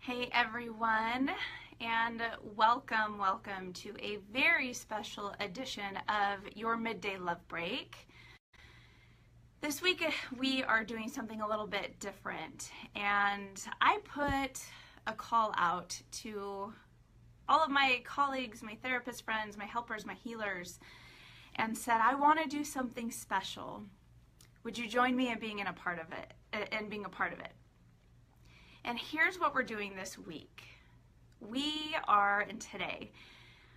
Hey everyone, and welcome to a very special edition of your Midday Love Break. This week we are doing something a little bit different, and I put a call out to all of my colleagues, my therapist friends, my helpers, my healers, and said, I want to do something special. Would you join me in being a part of it? And here's what we're doing this week. Today,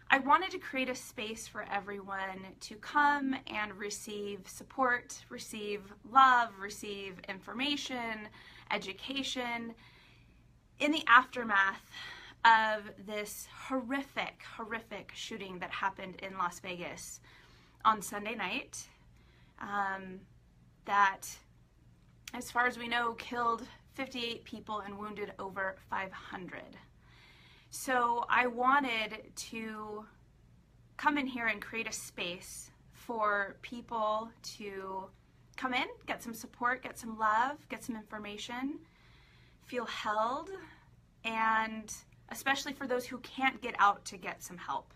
I wanted to create a space for everyone to come and receive support, receive love, receive information, education in the aftermath of this horrific shooting that happened in Las Vegas on Sunday night. That, as far as we know, killed 58 people and wounded over 500. So I wanted to come in here and create a space for people to come in, get some support, get some love, get some information, feel held, and especially for those who can't get out to get some help.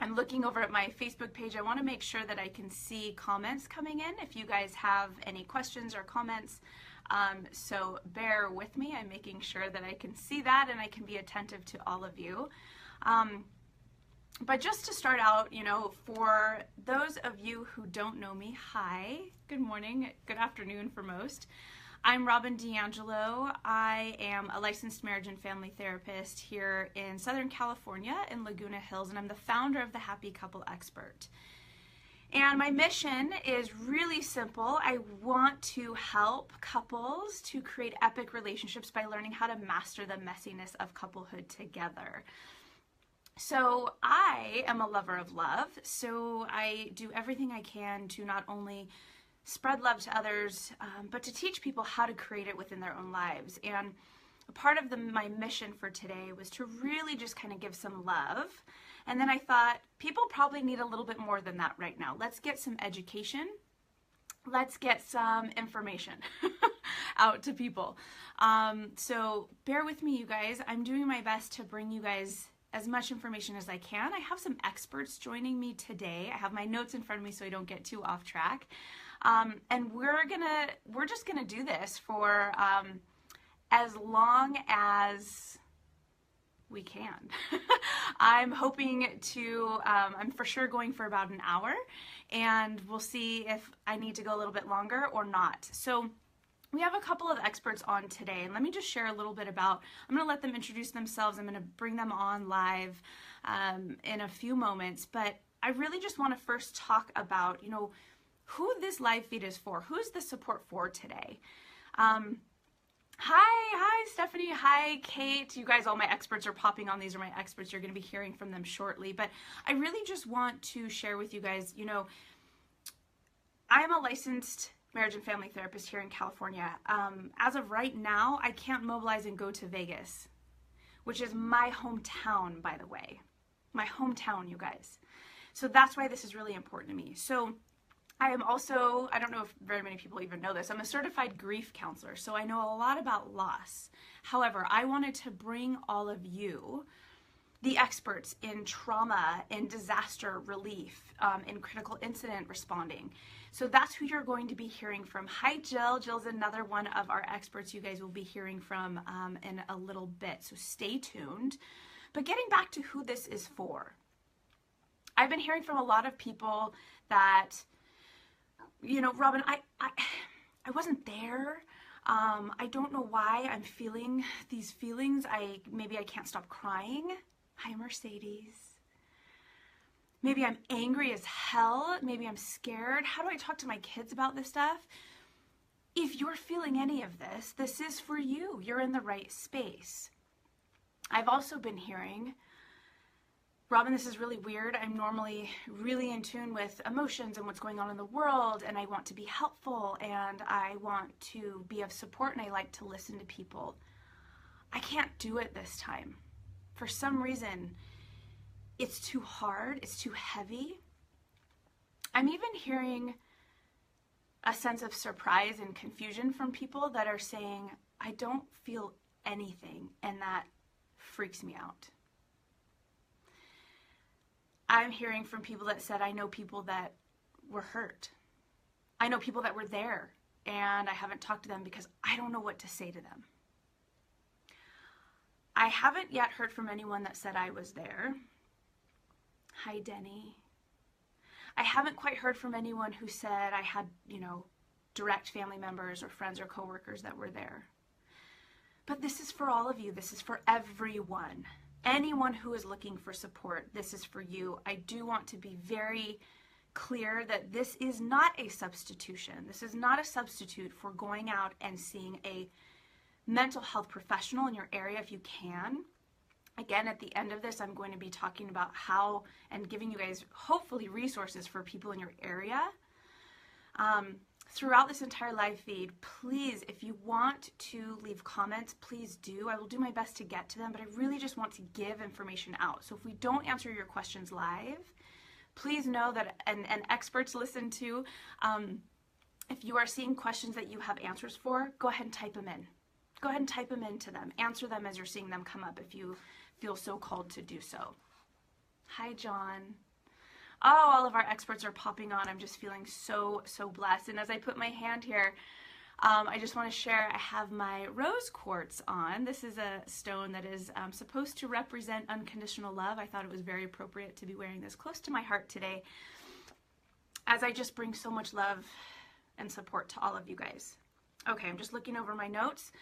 I'm looking over at my Facebook page. I want to make sure that I can see comments coming in if you guys have any questions or comments. So bear with me. I'm making sure that I can see that and I can be attentive to all of you. But just to start out, for those of you who don't know me, hi, good morning, good afternoon for most. I'm Robyn D'Angelo. I am a licensed marriage and family therapist here in Southern California in Laguna Hills, and I'm the founder of the Happy Couple Expert. And my mission is really simple. I want to help couples to create epic relationships by learning how to master the messiness of couplehood together. So I am a lover of love, so I do everything I can to not only spread love to others, but to teach people how to create it within their own lives. And a part of my mission for today was to really just kind of give some love. And then I thought, people probably need a little bit more than that right now. Let's get some education. Let's get some information out to people. So bear with me, you guys. I'm doing my best to bring you guys as much information as I can. I have some experts joining me today. I have my notes in front of me so I don't get too off track. And we're just gonna do this for as long as we can. I'm hoping to, I'm for sure going for about an hour, and we'll see if I need to go a little bit longer or not. So we have a couple of experts on today, and let me just share a little bit about, I'm gonna let them introduce themselves. I'm gonna bring them on live in a few moments, but I really just wanna first talk about, who this live feed is for. Who's the support for today? Hi Stephanie, hi Kate. You guys, all my experts are popping on. These are my experts. You're going to be hearing from them shortly, but I really just want to share with you guys, I'm a licensed marriage and family therapist here in California. As of right now, I can't mobilize and go to Vegas, which is my hometown, by the way. My hometown, you guys. So that's why this is really important to me. So I am also, I don't know if very many people even know this, I'm a certified grief counselor, so I know a lot about loss. However, I wanted to bring all of you, the experts in trauma, in disaster relief, in critical incident responding. So that's who you're going to be hearing from. Hi Jill. Jill's another one of our experts you guys will be hearing from in a little bit, so stay tuned. But getting back to who this is for, I've been hearing from a lot of people that, Robyn, I wasn't there. I don't know why I'm feeling these feelings. Maybe I can't stop crying. Hi, Mercedes. Maybe I'm angry as hell. Maybe I'm scared. How do I talk to my kids about this stuff? If you're feeling any of this, this is for you. You're in the right space. I've also been hearing, Robyn, this is really weird. I'm normally really in tune with emotions and what's going on in the world, and I want to be helpful, and I want to be of support, and I like to listen to people. I can't do it this time. For some reason, it's too hard, it's too heavy. I'm even hearing a sense of surprise and confusion from people that are saying, I don't feel anything, and that freaks me out. I'm hearing from people that said, I know people that were hurt. I know people that were there, and I haven't talked to them because I don't know what to say to them. I haven't yet heard from anyone that said I was there. Hi, Denny. I haven't quite heard from anyone who said I had, direct family members or friends or coworkers that were there. But this is for all of you. This is for everyone. Anyone who is looking for support, this is for you. I do want to be very clear that this is not a substitution. This is not a substitute for going out and seeing a mental health professional in your area if you can. Again, at the end of this, I'm going to be talking about how and giving you guys hopefully resources for people in your area. Throughout this entire live feed, please, if you want to leave comments, please do. I will do my best to get to them, but I really just want to give information out. So if we don't answer your questions live, please know that, and experts listen to, if you are seeing questions that you have answers for, go ahead and type them in. Go ahead and type them into them. Answer them as you're seeing them come up if you feel so called to do so. Hi, John. Oh, all of our experts are popping on. I'm just feeling so blessed. And as I put my hand here, I just want to share, I have my rose quartz on. This is a stone that is supposed to represent unconditional love. I thought it was very appropriate to be wearing this close to my heart today, as I just bring so much love and support to all of you guys. Okay, I'm just looking over my notes.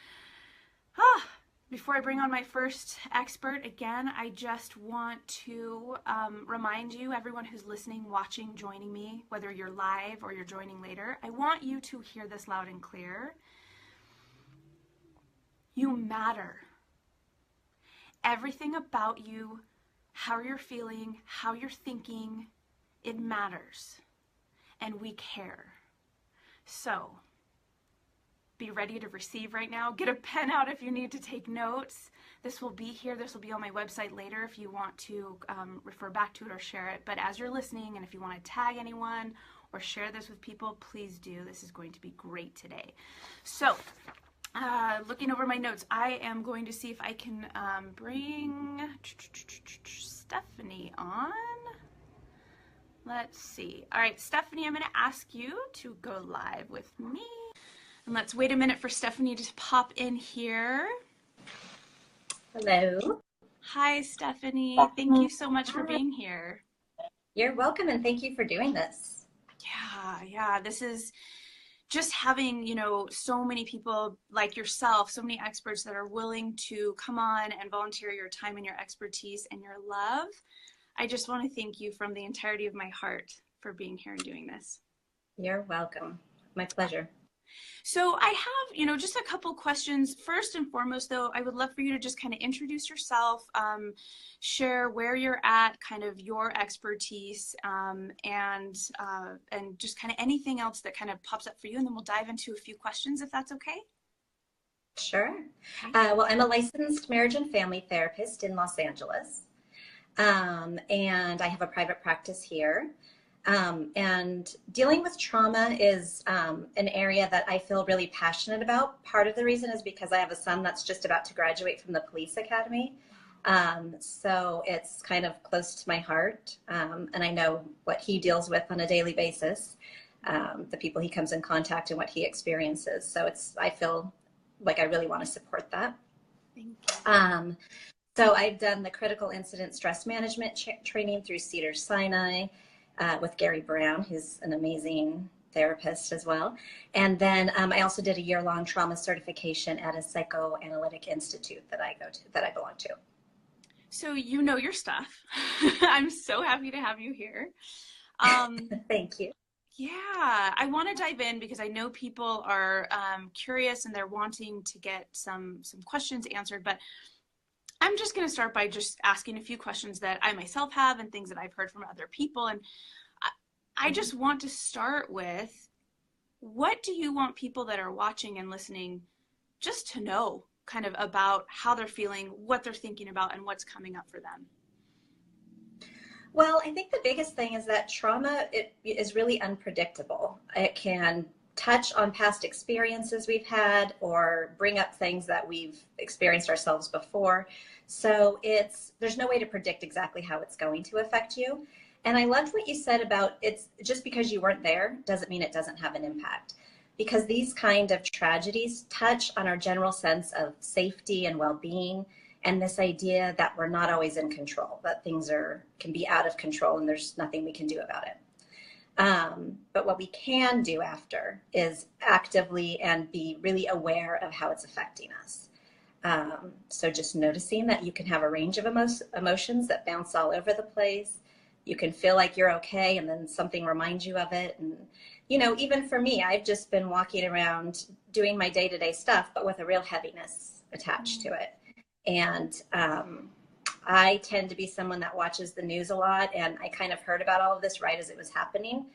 Before I bring on my first expert, again, I just want to remind you, everyone who's listening, watching, joining me, whether you're live or you're joining later, I want you to hear this loud and clear. You matter. Everything about you, how you're feeling, how you're thinking, it matters. And we care. So, be ready to receive right now. Get a pen out if you need to take notes. This will be here. This will be on my website later if you want to refer back to it or share it. But as you're listening, and if you want to tag anyone or share this with people, please do. This is going to be great today. So, looking over my notes, I am going to see if I can bring Stephanie on. Let's see. All right, Stephanie, I'm going to ask you to go live with me. And let's wait a minute for Stephanie to pop in here. Hello. Hi, Stephanie. Thank you so much for being here. You're welcome, and thank you for doing this. Yeah. This is just having, so many people like yourself, so many experts that are willing to come on and volunteer your time and your expertise and your love. I just want to thank you from the entirety of my heart for being here and doing this. You're welcome. My pleasure. So I have, just a couple questions. First and foremost, though, I would love for you to just kind of introduce yourself, share where you're at, kind of your expertise, and just kind of anything else that kind of pops up for you, and then we'll dive into a few questions if that's okay. Sure. Well, I'm a licensed marriage and family therapist in Los Angeles, and I have a private practice here. And dealing with trauma is an area that I feel really passionate about. Part of the reason is because I have a son that's just about to graduate from the police academy. So it's kind of close to my heart. And I know what he deals with on a daily basis, the people he comes in contact and what he experiences. So I feel like I really want to support that. Thank you. So I've done the critical incident stress management training through Cedars-Sinai. With Gary Brown, who's an amazing therapist as well. And then I also did a year-long trauma certification at a psychoanalytic institute that I belong to. So you know your stuff. I'm so happy to have you here. Thank you. Yeah, I want to dive in because I know people are curious and they're wanting to get some questions answered, but I'm just going to start by just asking a few questions that I myself have and things that I've heard from other people. And I just want to start with, what do you want people that are watching and listening just to know kind of about how they're feeling, what they're thinking about, and what's coming up for them? Well, I think the biggest thing is that trauma is really unpredictable. It can touch on past experiences we've had or bring up things that we've experienced ourselves before. So there's no way to predict exactly how it's going to affect you. And I loved what you said about it's just because you weren't there doesn't mean it doesn't have an impact, because these kind of tragedies touch on our general sense of safety and well-being, and this idea that we're not always in control, that things can be out of control and there's nothing we can do about it. But what we can do after is actively and be really aware of how it's affecting us. So just noticing that you can have a range of emotions that bounce all over the place. You can feel like you're okay and then something reminds you of it. And, even for me, I've just been walking around doing my day-to-day stuff, but with a real heaviness attached to it. And I tend to be someone that watches the news a lot, and I kind of heard about all of this right as it was happening.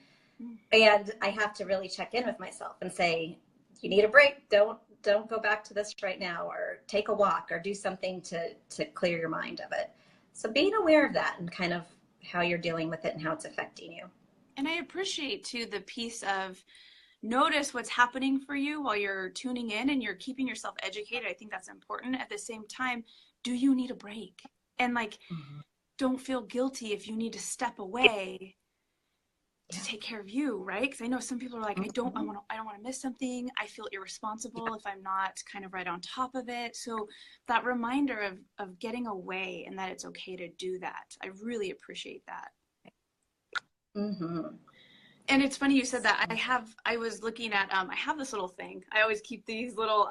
And I have to really check in with myself and say, you need a break. Don't go back to this right now, or take a walk or do something to clear your mind of it. So being aware of that and kind of how you're dealing with it and how it's affecting you. And I appreciate too the piece of notice what's happening for you while you're tuning in and you're keeping yourself educated. I think that's important. At the same time, do you need a break? And don't feel guilty if you need to step away to take care of you, right? Because I know some people are like, I don't want to miss something. I feel irresponsible if I'm not kind of right on top of it. So that reminder of getting away and that it's okay to do that, I really appreciate that. Mm-hmm. And it's funny you said that. I was looking at, I have this little thing. I always keep these little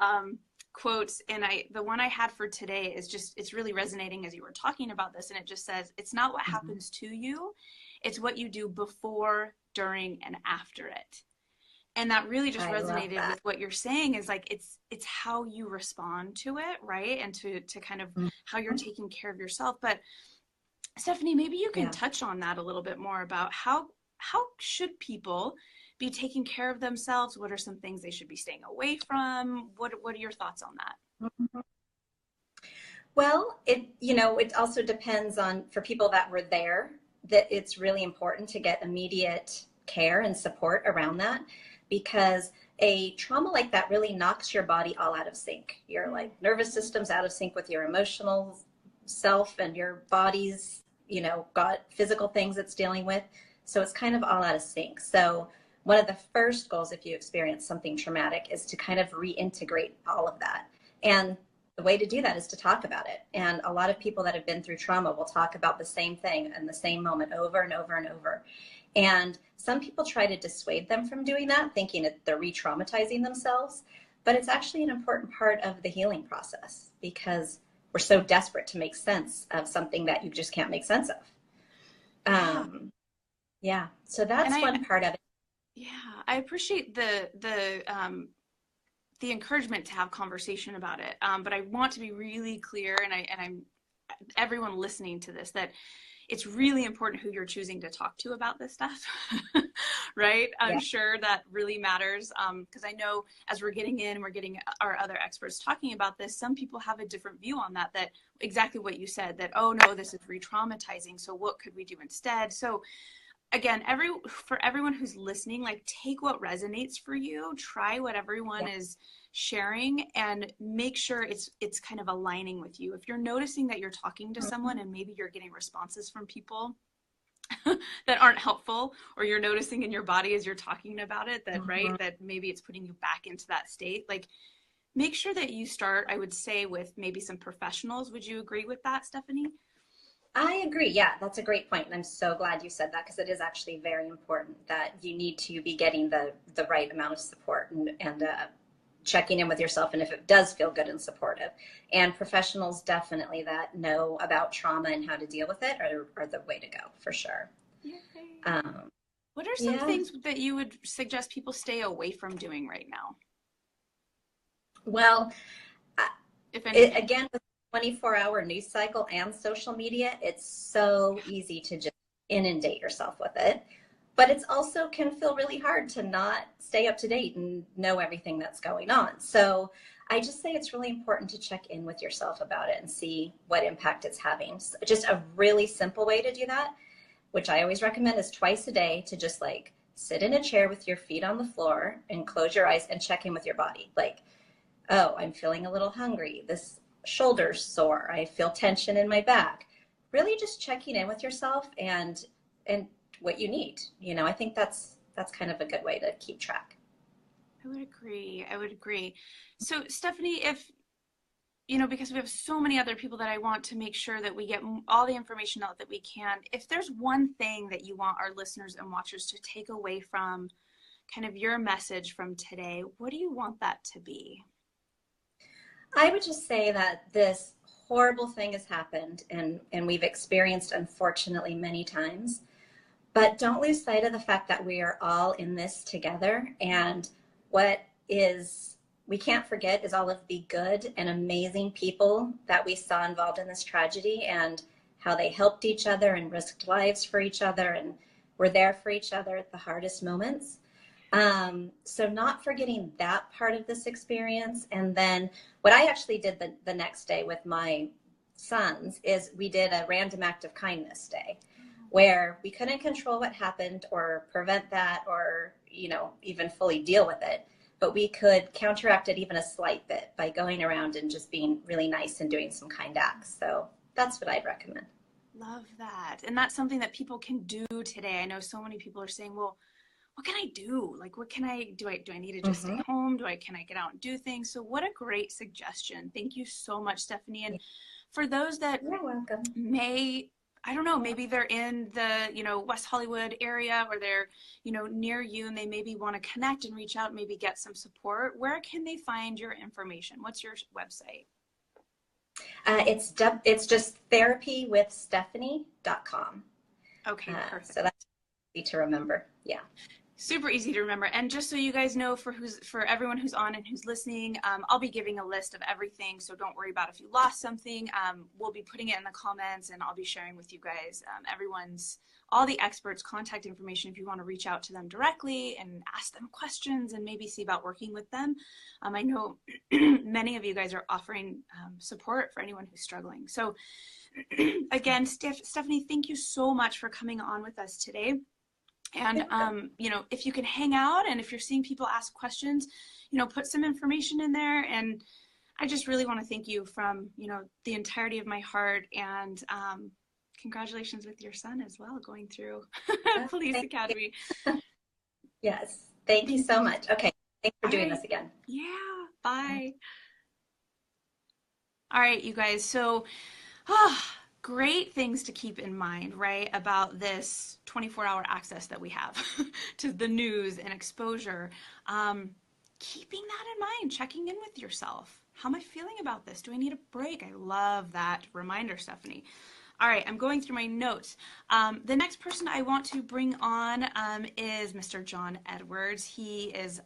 quotes, and the one I had for today is it's really resonating as you were talking about this. And it just says, it's not what happens to you, it's what you do before, during, and after it. And that really just resonated with what you're saying, is it's how you respond to it, right? And to kind of how you're taking care of yourself. But Stephanie, maybe you can touch on that a little bit more about how should people be taking care of themselves? What are some things they should be staying away from? What are your thoughts on that? Mm-hmm. Well, it also depends on, for people that were there, that it's really important to get immediate care and support around that, because a trauma like that really knocks your body all out of sync. Your nervous system's out of sync with your emotional self, and your body's, got physical things it's dealing with. So it's kind of all out of sync. So one of the first goals, if you experience something traumatic, is to kind of reintegrate all of that. And the way to do that is to talk about it. And a lot of people that have been through trauma will talk about the same thing in the same moment over and over and over. And some people try to dissuade them from doing that, thinking that they're re-traumatizing themselves. But it's actually an important part of the healing process, because we're so desperate to make sense of something that you just can't make sense of. So that's one part of it. Yeah, I appreciate the encouragement to have conversation about it. But I want to be really clear, and I'm everyone listening to this, that it's really important who you're choosing to talk to about this stuff, right? I'm sure that really matters, because I know as we're getting our other experts talking about this, some people have a different view on that exactly what you said, that, oh no, this is re-traumatizing, so what could we do instead? So again, for everyone who's listening, take what resonates for you, try what everyone is sharing, and make sure it's kind of aligning with you. If you're noticing that you're talking to someone and maybe you're getting responses from people that aren't helpful, or you're noticing in your body as you're talking about it that that maybe it's putting you back into that state, make sure that you start, I would say, with maybe some professionals. Would you agree with that, Stephanie? I agree. Yeah, that's a great point. And I'm so glad you said that, because it is actually very important that you need to be getting the right amount of support and checking in with yourself, and if it does feel good and supportive. And professionals definitely that know about trauma and how to deal with it are the way to go, for sure. What are some things that you would suggest people stay away from doing right now? Well, again, with 24-hour news cycle and social media, it's so easy to just inundate yourself with it. But it's also can feel really hard to not stay up to date and know everything that's going on. So I just say it's really important to check in with yourself about it and see what impact it's having. So just a really simple way to do that, which I always recommend, is twice a day to just sit in a chair with your feet on the floor and close your eyes and check in with your body. Like, oh, I'm feeling a little hungry. This shoulder's sore. I feel tension in my back. Really just checking in with yourself and what you need. You know, I think that's kind of a good way to keep track. I would agree. I would agree. So, Stephanie, if, you know, because we have so many other people that I want to make sure that we get all the information out that we can, if there's one thing that you want our listeners and watchers to take away from kind of your message from today, what do you want that to be? I would just say that this horrible thing has happened and we've experienced, unfortunately, many times. But don't lose sight of the fact that we are all in this together. And what is we can't forget is all of the good and amazing people that we saw involved in this tragedy and how they helped each other and risked lives for each other and were there for each other at the hardest moments. So not forgetting that part of this experience. And then what I actually did the next day with my sons is we did a random act of kindness day where we couldn't control what happened or prevent that or, you know, even fully deal with it. But we could counteract it even a slight bit by going around and just being really nice and doing some kind acts. So that's what I'd recommend. Love that. And that's something that people can do today. I know so many people are saying, well, what can I do? Like, what can I do? I need to just stay home? Can I get out and do things? So what a great suggestion. Thank you so much, Stephanie. And for those that You're welcome. I don't know, maybe they're in the, you know, West Hollywood area or they're, you know, near you and they maybe want to connect and reach out, maybe get some support. Where can they find your information? What's your website? It's just therapywithstephanie.com. Okay, perfect. So that's easy to remember. Yeah. Super easy to remember. And just so you guys know, for everyone who's on and who's listening, I'll be giving a list of everything. So don't worry about if you lost something. We'll be putting it in the comments and I'll be sharing with you guys all the experts' contact information if you want to reach out to them directly and ask them questions and maybe see about working with them. I know many of you guys are offering support for anyone who's struggling. So again, Stephanie, thank you so much for coming on with us today. And, you know, if you can hang out and if you're seeing people ask questions, you know, put some information in there. And I just really want to thank you from, you know, the entirety of my heart. And congratulations with your son as well, going through Police Academy. Yes. Thank you so much. Okay. Thanks for doing this again. Yeah. Bye. All right, you guys. So, great things to keep in mind, right, about this 24-hour access that we have to the news and exposure. Keeping that in mind, checking in with yourself. How am I feeling about this? Do I need a break? I love that reminder, Stephanie. All right, I'm going through my notes. The next person I want to bring on is Mr. John Edwards. He is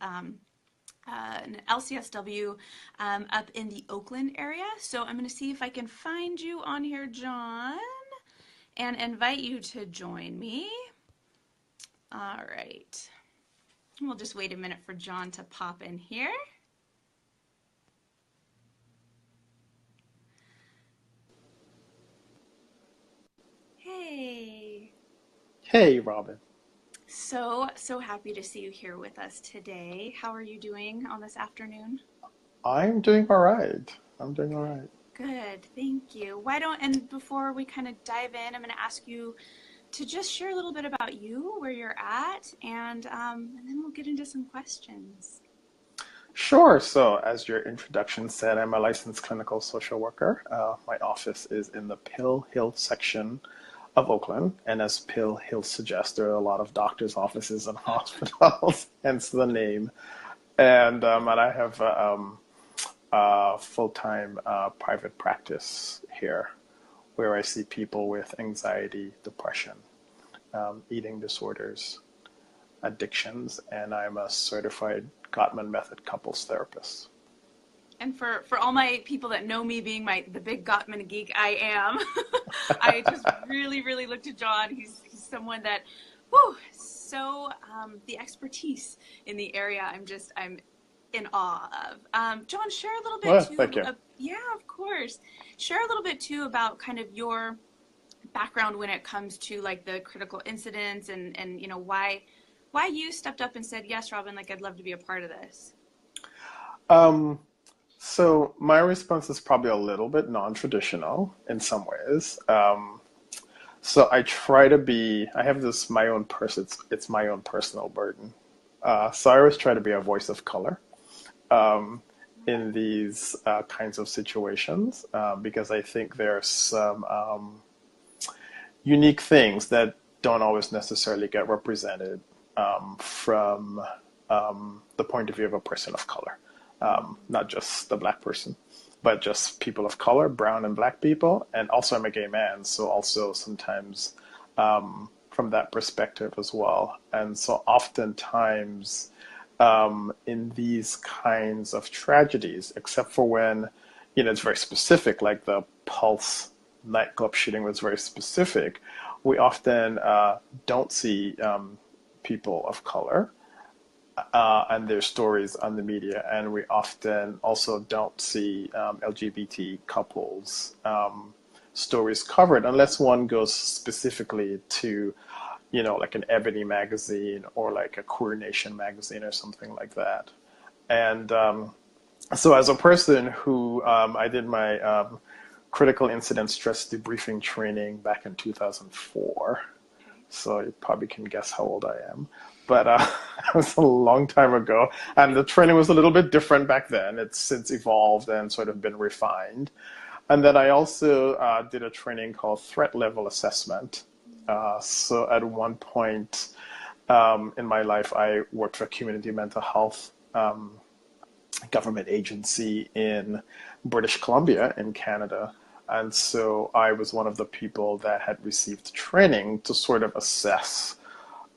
an LCSW up in the Oakland area. So I'm going to see if I can find you on here, John, and invite you to join me. All right. We'll just wait a minute for John to pop in here. Hey. Hey, Robyn. So happy to see you here with us today. How are you doing on this afternoon? I'm doing all right. I'm doing all right. Good, thank you. And before we kind of dive in, I'm going to ask you to just share a little bit about you, where you're at, and then we'll get into some questions. Sure. So as your introduction said, I'm a licensed clinical social worker. My office is in the Pill Hill section of Oakland. And as Pill Hill suggests, there are a lot of doctors' offices and hospitals, hence the name. And I have a full-time private practice here where I see people with anxiety, depression, eating disorders, addictions, and I'm a certified Gottman Method couples therapist. And for all my people that know me being the big Gottman geek I am, I just really look to John. He's someone that, the expertise in the area, I'm in awe of. John, share a little bit too. Thank you. Yeah, of course. Share a little bit too about kind of your background when it comes to like the critical incidents and you know why why you stepped up and said, yes, Robyn, like I'd love to be a part of this. Um, so my response is probably a little bit non-traditional in some ways. So I try to be, I have this my own person, it's my own personal burden. So I always try to be a voice of color in these kinds of situations because I think there are some unique things that don't always necessarily get represented from the point of view of a person of color, not just the black person, but just people of color, brown and black people. And also I'm a gay man, so also sometimes from that perspective as well. And so oftentimes in these kinds of tragedies, except for when, it's very specific, like the Pulse nightclub shooting was very specific, we often don't see people of color and their stories on the media, and we often also don't see LGBT couples stories covered unless one goes specifically to, like an Ebony magazine or like a Queer Nation magazine or something like that. And so as a person who I did my critical incident stress debriefing training back in 2004. So you probably can guess how old I am. But it was a long time ago. And the training was a little bit different back then. It's since evolved and sort of been refined. And then I also did a training called threat level assessment. So at one point in my life, I worked for a community mental health government agency in British Columbia in Canada. And so I was one of the people that had received training to sort of assess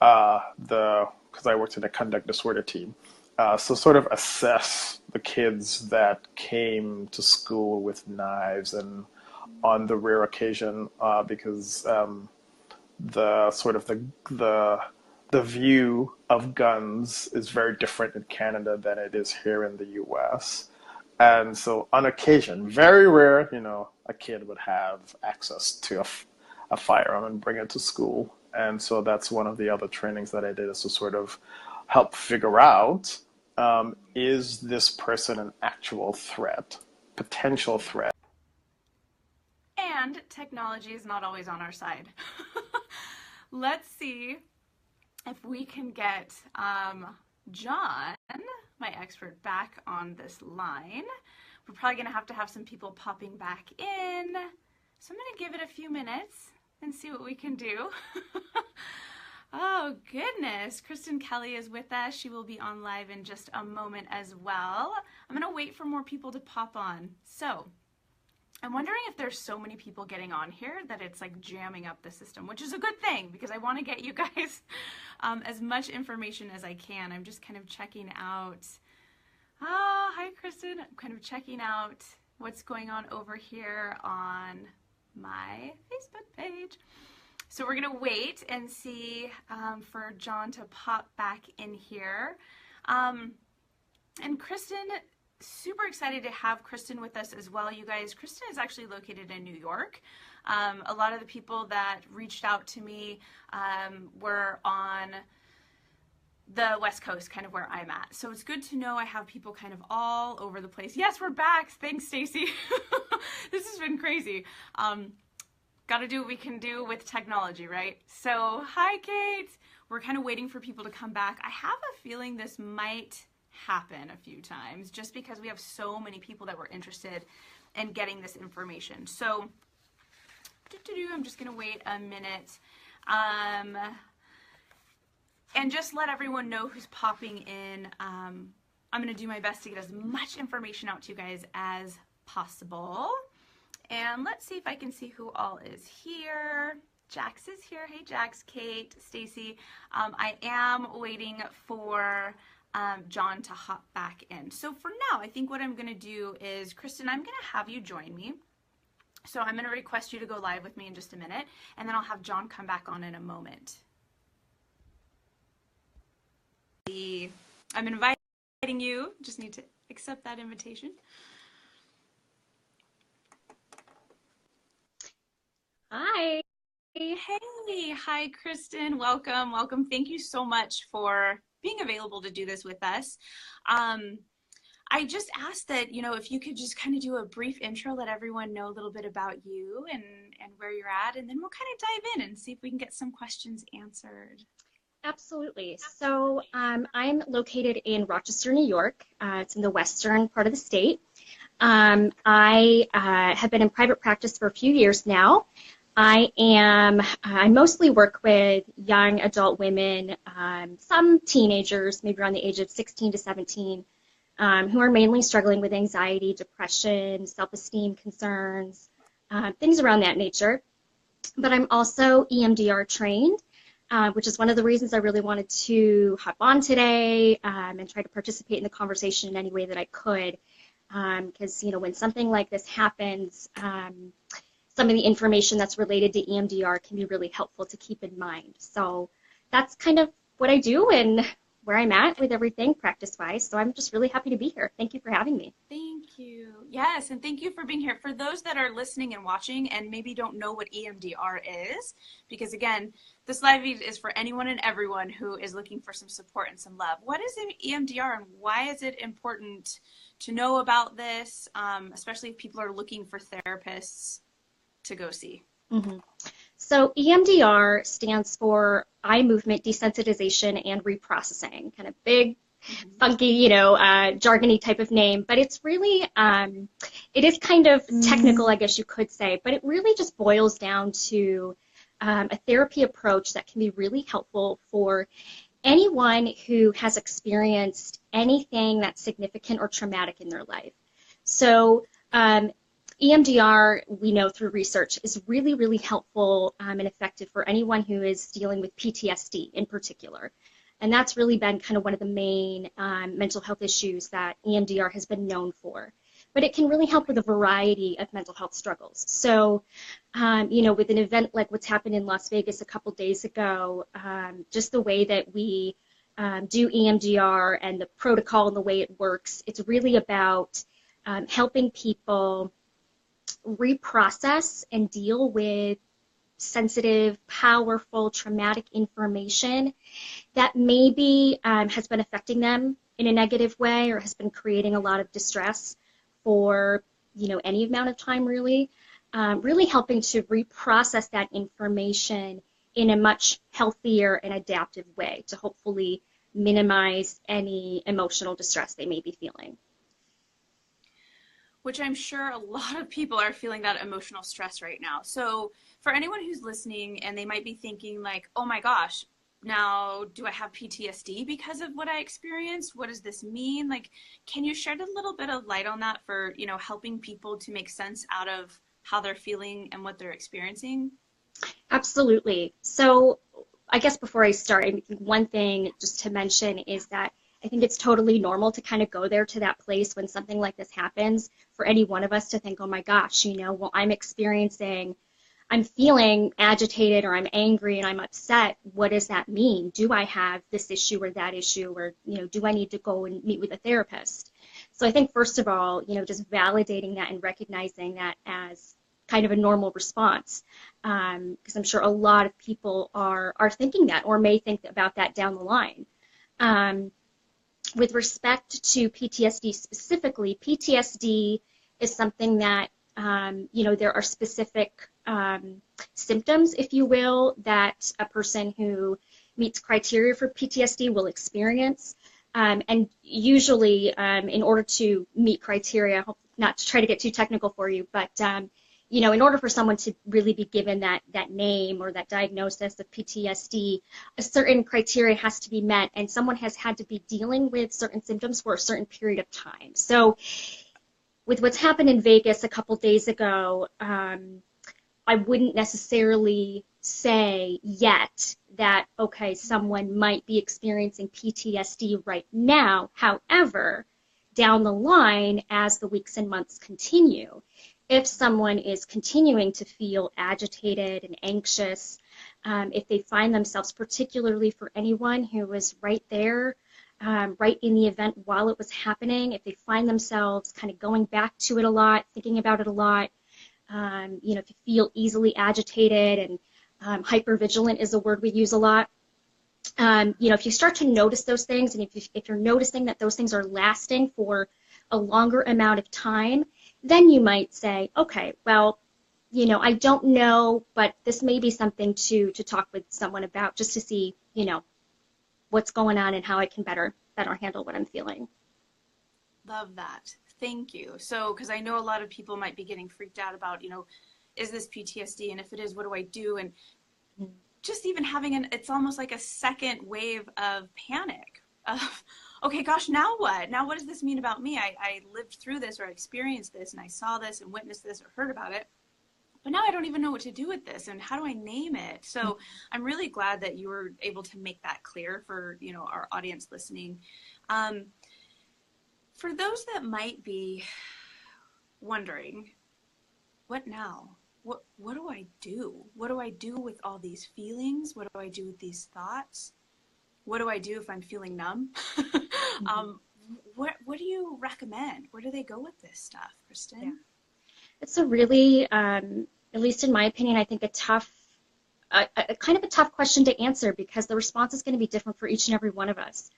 because I worked in a conduct disorder team. So sort of assess the kids that came to school with knives, and on the rare occasion, because the sort of the view of guns is very different in Canada than it is here in the US. And so on occasion, very rare, a kid would have access to a firearm and bring it to school. And so that's one of the other trainings that I did, is to sort of help figure out, is this person an actual threat, potential threat? And technology is not always on our side. Let's see if we can get John, my expert, back on this line. We're probably going to have some people popping back in. So I'm going to give it a few minutes and see what we can do. Oh, goodness. Kristen Kelly is with us. She will be on live in just a moment as well. I'm going to wait for more people to pop on. So I'm wondering if there's so many people getting on here that it's like jamming up the system, which is a good thing because I want to get you guys as much information as I can. I'm just kind of checking out. Oh, hi, Kristen. I'm kind of checking out what's going on over here on my Facebook page. So we're going to wait and see for John to pop back in here. And Kristen, super excited to have Kristen with us as well, you guys. Kristen is actually located in New York. A lot of the people that reached out to me were on the West Coast, kind of where I'm at. So it's good to know I have people kind of all over the place. Yes, we're back. Thanks, Stacy. This has been crazy. Got to do what we can do with technology, right? So, hi, Kate. We're kind of waiting for people to come back. I have a feeling this might happen a few times just because we have so many people that were interested in getting this information. So, I'm just going to wait a minute. And just let everyone know who's popping in. I'm going to do my best to get as much information out to you guys as possible. And let's see if I can see who all is here. Jax is here. Hey, Jax, Kate, Stacy. I am waiting for John to hop back in. So for now, I think what I'm going to do is, Kristen, I'm going to have you join me. So I'm going to request you to go live with me in just a minute, and then I'll have John come back on in a moment. I'm inviting you. Just need to accept that invitation. Hi. Hey, hi, Kristen. Welcome, welcome. Thank you so much for being available to do this with us. I just asked that, if you could just kind of do a brief intro, let everyone know a little bit about you and where you're at, and then we'll kind of dive in and see if we can get some questions answered. Absolutely. So I'm located in Rochester, New York. It's in the western part of the state. I have been in private practice for a few years now. I mostly work with young adult women, some teenagers, maybe around the age of 16 to 17, who are mainly struggling with anxiety, depression, self-esteem concerns, things around that nature. But I'm also EMDR trained, which is one of the reasons I really wanted to hop on today and try to participate in the conversation in any way that I could. Because, when something like this happens, some of the information that's related to EMDR can be really helpful to keep in mind. So that's kind of what I do and where I'm at with everything practice-wise. So I'm just really happy to be here. Thank you for having me. Thank you. Yes, and thank you for being here. For those that are listening and watching and maybe don't know what EMDR is, because again, this live feed is for anyone and everyone who is looking for some support and some love. What is EMDR and why is it important to know about this, especially if people are looking for therapists to go see? Mm-hmm. So EMDR stands for eye movement desensitization and reprocessing, kind of big, funky, jargony type of name, but it's really, it is kind of technical, I guess you could say, but it really just boils down to a therapy approach that can be really helpful for anyone who has experienced anything that's significant or traumatic in their life. So EMDR, we know through research, is really, really helpful and effective for anyone who is dealing with PTSD in particular. And that's really been kind of one of the main mental health issues that EMDR has been known for. But it can really help with a variety of mental health struggles. So, with an event like what's happened in Las Vegas a couple days ago, just the way that we do EMDR and the protocol and the way it works, it's really about helping people reprocess and deal with sensitive, powerful, traumatic information that maybe has been affecting them in a negative way or has been creating a lot of distress for any amount of time, really helping to reprocess that information in a much healthier and adaptive way to hopefully minimize any emotional distress they may be feeling. Which I'm sure a lot of people are feeling that emotional stress right now. So for anyone who's listening and they might be thinking like, oh my gosh, now do I have PTSD because of what I experienced? What does this mean? Like, can you shed a little bit of light on that for, helping people to make sense out of how they're feeling and what they're experiencing? Absolutely. So I guess before I start, I think one thing just to mention is that I think it's totally normal to kind of go there to that place when something like this happens for any one of us to think, oh my gosh, well, I'm feeling agitated or I'm angry and I'm upset. What does that mean? Do I have this issue or that issue? Or, do I need to go and meet with a therapist? So I think first of all, just validating that and recognizing that as kind of a normal response, because I'm sure a lot of people are thinking that or may think about that down the line. With respect to PTSD specifically, PTSD is something that, there are specific symptoms, if you will, that a person who meets criteria for PTSD will experience. And usually, in order to meet criteria, I hope not to try to get too technical for you, but in order for someone to really be given that name or that diagnosis of PTSD, a certain criteria has to be met, and someone has had to be dealing with certain symptoms for a certain period of time. So with what's happened in Vegas a couple days ago, I wouldn't necessarily say yet that, okay, someone might be experiencing PTSD right now. However, down the line, as the weeks and months continue, if someone is continuing to feel agitated and anxious, if they find themselves, particularly for anyone who was right there, right in the event while it was happening, if they find themselves kind of going back to it a lot, thinking about it a lot, if you feel easily agitated Hypervigilant is a word we use a lot. If you start to notice those things, and if you're noticing that those things are lasting for a longer amount of time, then you might say, okay, well, I don't know, but this may be something to talk with someone about, just to see, what's going on and how I can better handle what I'm feeling. Love that. Thank you. So, because I know a lot of people might be getting freaked out about, is this PTSD? And if it is, what do I do? And just even having it's almost like a second wave of panic of, okay, gosh, now what? Now what does this mean about me? I lived through this, or I experienced this, and I saw this and witnessed this or heard about it. But now I don't even know what to do with this, and how do I name it? So I'm really glad that you were able to make that clear for, our audience listening. For those that might be wondering, what now? What do I do? What do I do with all these feelings? What do I do with these thoughts? What do I do if I'm feeling numb? What do you recommend? Where do they go with this stuff, Kristen? Yeah. It's a really, at least in my opinion, I think a kind of a tough question to answer, because the response is going to be different for each and every one of us.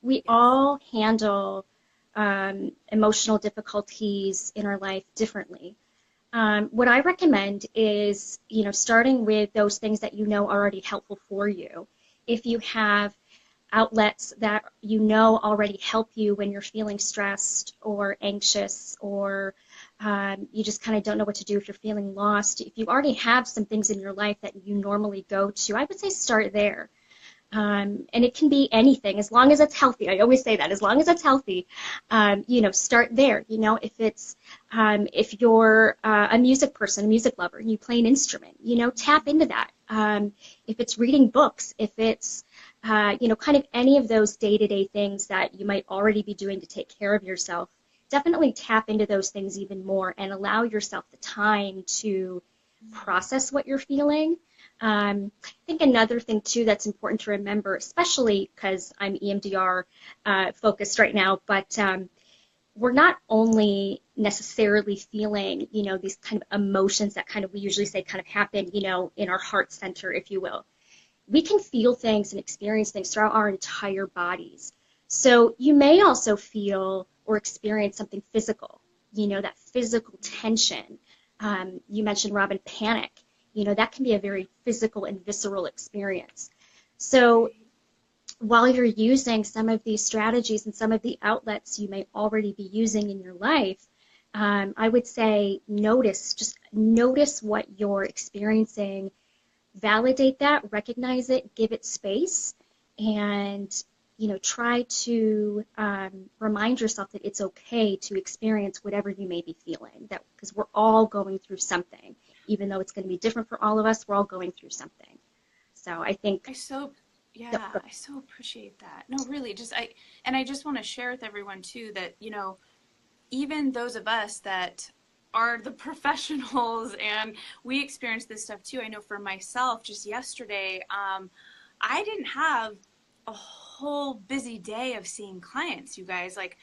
We all handle emotional difficulties in our life differently. What I recommend is, starting with those things that are already helpful for you. If you have outlets that already help you when you're feeling stressed or anxious, or you just kind of don't know what to do if you're feeling lost, if you already have some things in your life that you normally go to, I would say start there. And it can be anything, as long as it's healthy. I always say that, as long as it's healthy, start there. If you're a music person, a music lover, and you play an instrument, tap into that. If it's reading books, if it's, kind of any of those day-to-day things that you might already be doing to take care of yourself, definitely tap into those things even more and allow yourself the time to process what you're feeling. I think another thing, too, that's important to remember, especially because I'm EMDR focused right now, but we're not only necessarily feeling, these kind of emotions that we usually say kind of happen, in our heart center, if you will. We can feel things and experience things throughout our entire bodies. So you may also feel or experience something physical, that physical tension. You mentioned, Robyn, panic. That can be a very physical and visceral experience. So while you're using some of these strategies and some of the outlets you may already be using in your life, I would say just notice what you're experiencing, validate that, recognize it, give it space, and try to remind yourself that it's okay to experience whatever you may be feeling, because we're all going through something. Even though it's going to be different for all of us, we're all going through something. So I think I so appreciate that. No, really, I just want to share with everyone too that, even those of us that are the professionals and we experience this stuff too. I know for myself, just yesterday, I didn't have a whole busy day of seeing clients, you guys. Like,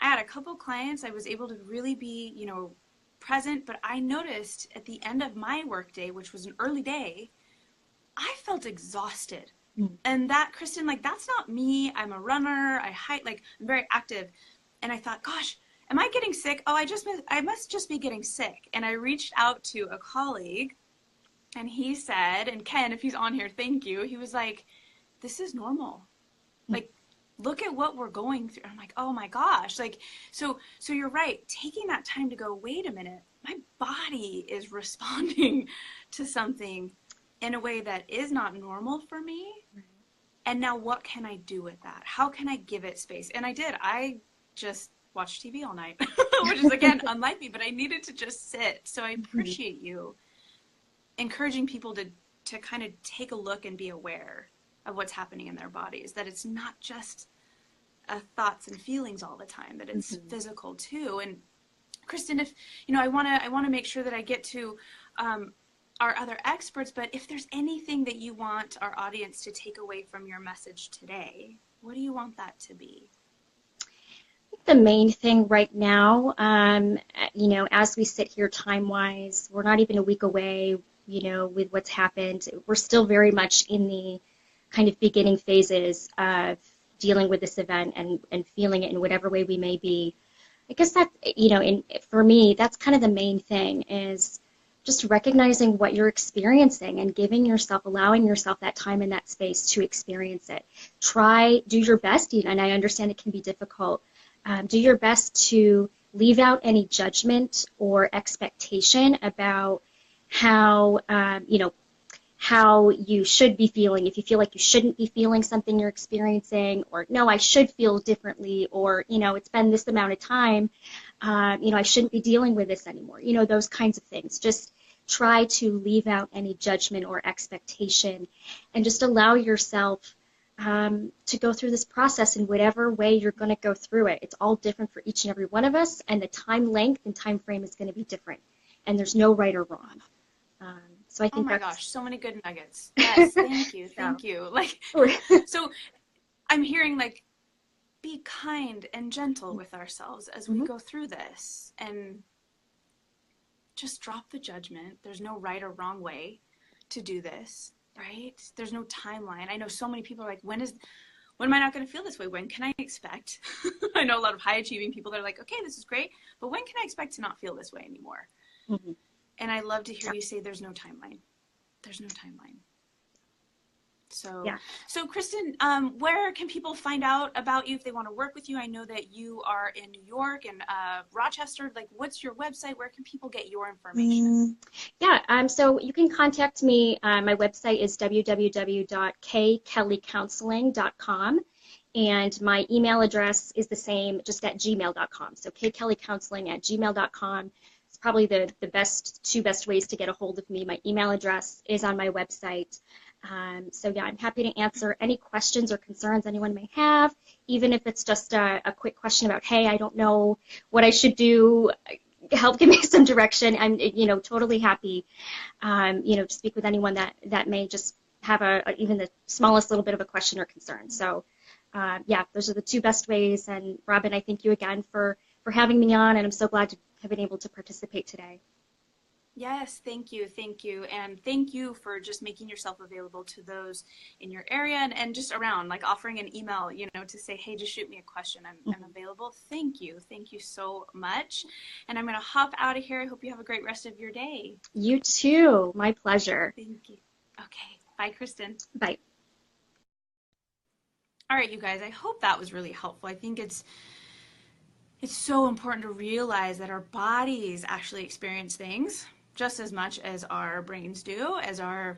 I had a couple clients. I was able to really be, present, but I noticed at the end of my workday, which was an early day, I felt exhausted. And that, Kristen, that's not me. I'm a runner. I hike, I'm very active. And I thought, gosh, am I getting sick? Oh, I must just be getting sick. And I reached out to a colleague, and he said, and Ken, if he's on here, thank you. He was like, this is normal. Look at what we're going through. I'm like, oh my gosh. So you're right. Taking that time to go, wait a minute, my body is responding to something in a way that is not normal for me. Right. And now what can I do with that? How can I give it space? And I did. I just watched TV all night, which is, again, unlike me, but I needed to just sit. So I appreciate you encouraging people to kind of take a look and be aware of what's happening in their bodies, that it's not just thoughts and feelings all the time, that it's physical too. And Kristen, if I want to make sure that I get to our other experts, but if there's anything that you want our audience to take away from your message today, what do you want that to be? I think the main thing right now, as we sit here time-wise, we're not even a week away, with what's happened. We're still very much in the kind of beginning phases of dealing with this event and feeling it in whatever way we may be. I guess that, for me, that's kind of the main thing, is just recognizing what you're experiencing and allowing yourself that time and that space to experience it. Do your best, and I understand it can be difficult, do your best to leave out any judgment or expectation about how you should be feeling. If you feel like you shouldn't be feeling something you're experiencing, or no, I should feel differently, or it's been this amount of time, I shouldn't be dealing with this anymore. Those kinds of things. Just try to leave out any judgment or expectation, and just allow yourself to go through this process in whatever way you're going to go through it. It's all different for each and every one of us, and the time length and time frame is going to be different, and there's no right or wrong. So I think oh my gosh, so many good nuggets. Yes, thank you, thank you. So I'm hearing be kind and gentle with ourselves as we go through this, and just drop the judgment. There's no right or wrong way to do this, right? There's no timeline. I know so many people are like, when am I not going to feel this way? When can I expect? I know a lot of high achieving people that are like, okay, this is great, but when can I expect to not feel this way anymore? Mm-hmm. And I love to hear you say there's no timeline. There's no timeline. So, yeah. So Kristen, where can people find out about you if they want to work with you? I know that you are in New York and Rochester. What's your website? Where can people get your information? So you can contact me. My website is www.kkellycounseling.com. And my email address is the same, just at gmail.com. So kkellycounseling@gmail.com. It's probably the two best ways to get a hold of me. My email address is on my website. I'm happy to answer any questions or concerns anyone may have, even if it's just a quick question about, hey, I don't know what I should do, help give me some direction. I'm totally happy to speak with anyone that may just have even the smallest little bit of a question or concern. So those are the two best ways. And Robyn, I thank you again for having me on, and I'm so glad to have been able to participate today. Yes, thank you, and thank you for just making yourself available to those in your area and just around, offering an email, to say, hey, just shoot me a question. I'm available. Thank you so much, and I'm going to hop out of here. I hope you have a great rest of your day. You too. My pleasure. Thank you. Okay, bye, Kristen. Bye. All right, you guys, I hope that was really helpful. I think it's so important to realize that our bodies actually experience things just as much as our brains do, as our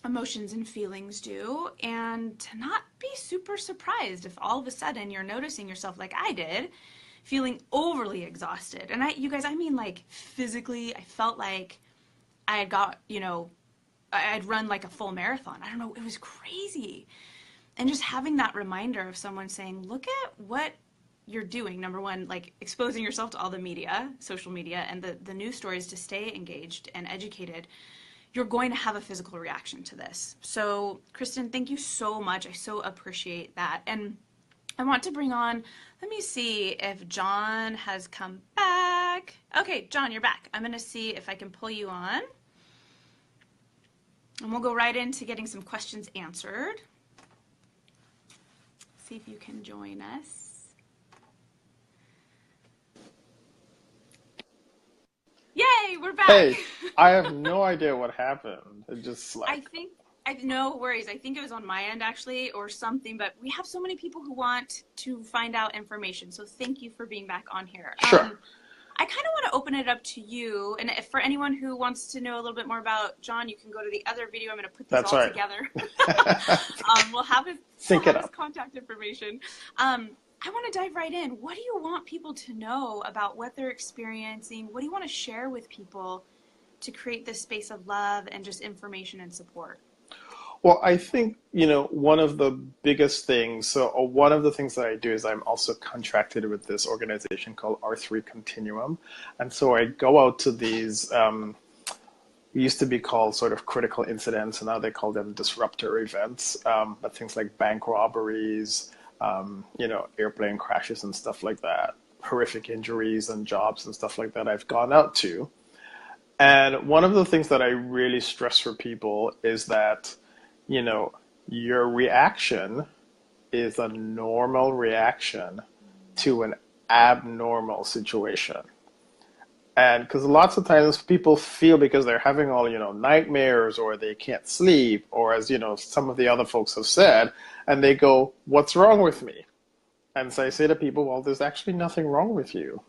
emotions and feelings do, and to not be super surprised if all of a sudden you're noticing yourself, like I did, feeling overly exhausted. And you guys, I mean physically, I felt like I had I'd run a full marathon. I don't know, it was crazy. And just having that reminder of someone saying, look at what you're doing, number one, exposing yourself to all the media, social media, and the news stories to stay engaged and educated, you're going to have a physical reaction to this. So, Kristen, thank you so much. I so appreciate that. And I want to bring on, let me see if John has come back. Okay, John, you're back. I'm going to see if I can pull you on. And we'll go right into getting some questions answered. See if you can join us. Yay, we're back. Hey, I have no idea what happened. It just no worries. I think it was on my end actually or something, but we have so many people who want to find out information. So thank you for being back on here. Sure. I kind of want to open it up to you. And if for anyone who wants to know a little bit more about John, you can go to the other video. I'm going to put this all together. We'll have his contact information. I want to dive right in. What do you want people to know about what they're experiencing? What do you want to share with people to create this space of love and just information and support? Well, I think, one of the biggest things, one of the things that I do is I'm also contracted with this organization called R3 Continuum. And so I go out to these, used to be called sort of critical incidents, and now they call them disruptor events, but things like bank robberies, airplane crashes and stuff like that, horrific injuries and jobs and stuff like that I've gone out to. And one of the things that I really stress for people is that, you know, your reaction is a normal reaction to an abnormal situation. And because lots of times people feel because they're having all, nightmares or they can't sleep, or as, some of the other folks have said, and they go, what's wrong with me? And so I say to people, well, there's actually nothing wrong with you.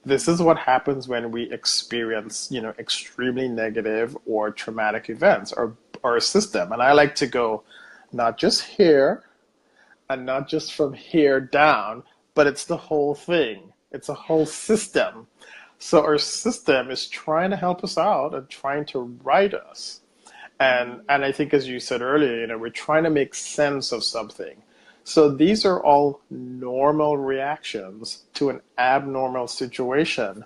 This is what happens when we experience, extremely negative or traumatic events or a system. And I like to go, not just here and not just from here down, but it's the whole thing. It's a whole system. So our system is trying to help us out and trying to right us. And I think, as you said earlier, we're trying to make sense of something. So these are all normal reactions to an abnormal situation.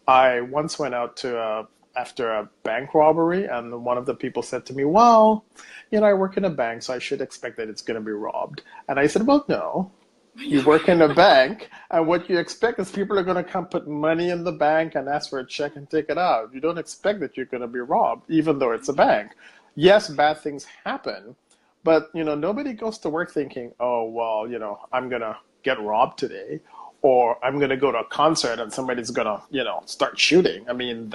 I once went out to after a bank robbery, and one of the people said to me, well, I work in a bank, so I should expect that it's going to be robbed. And I said, well, no. You work in a bank, and what you expect is people are going to come put money in the bank and ask for a check and take it out. You don't expect that you're going to be robbed, even though it's a bank. Yes, bad things happen, but nobody goes to work thinking, oh, well, I'm going to get robbed today, or I'm going to go to a concert and somebody's going to, start shooting. I mean,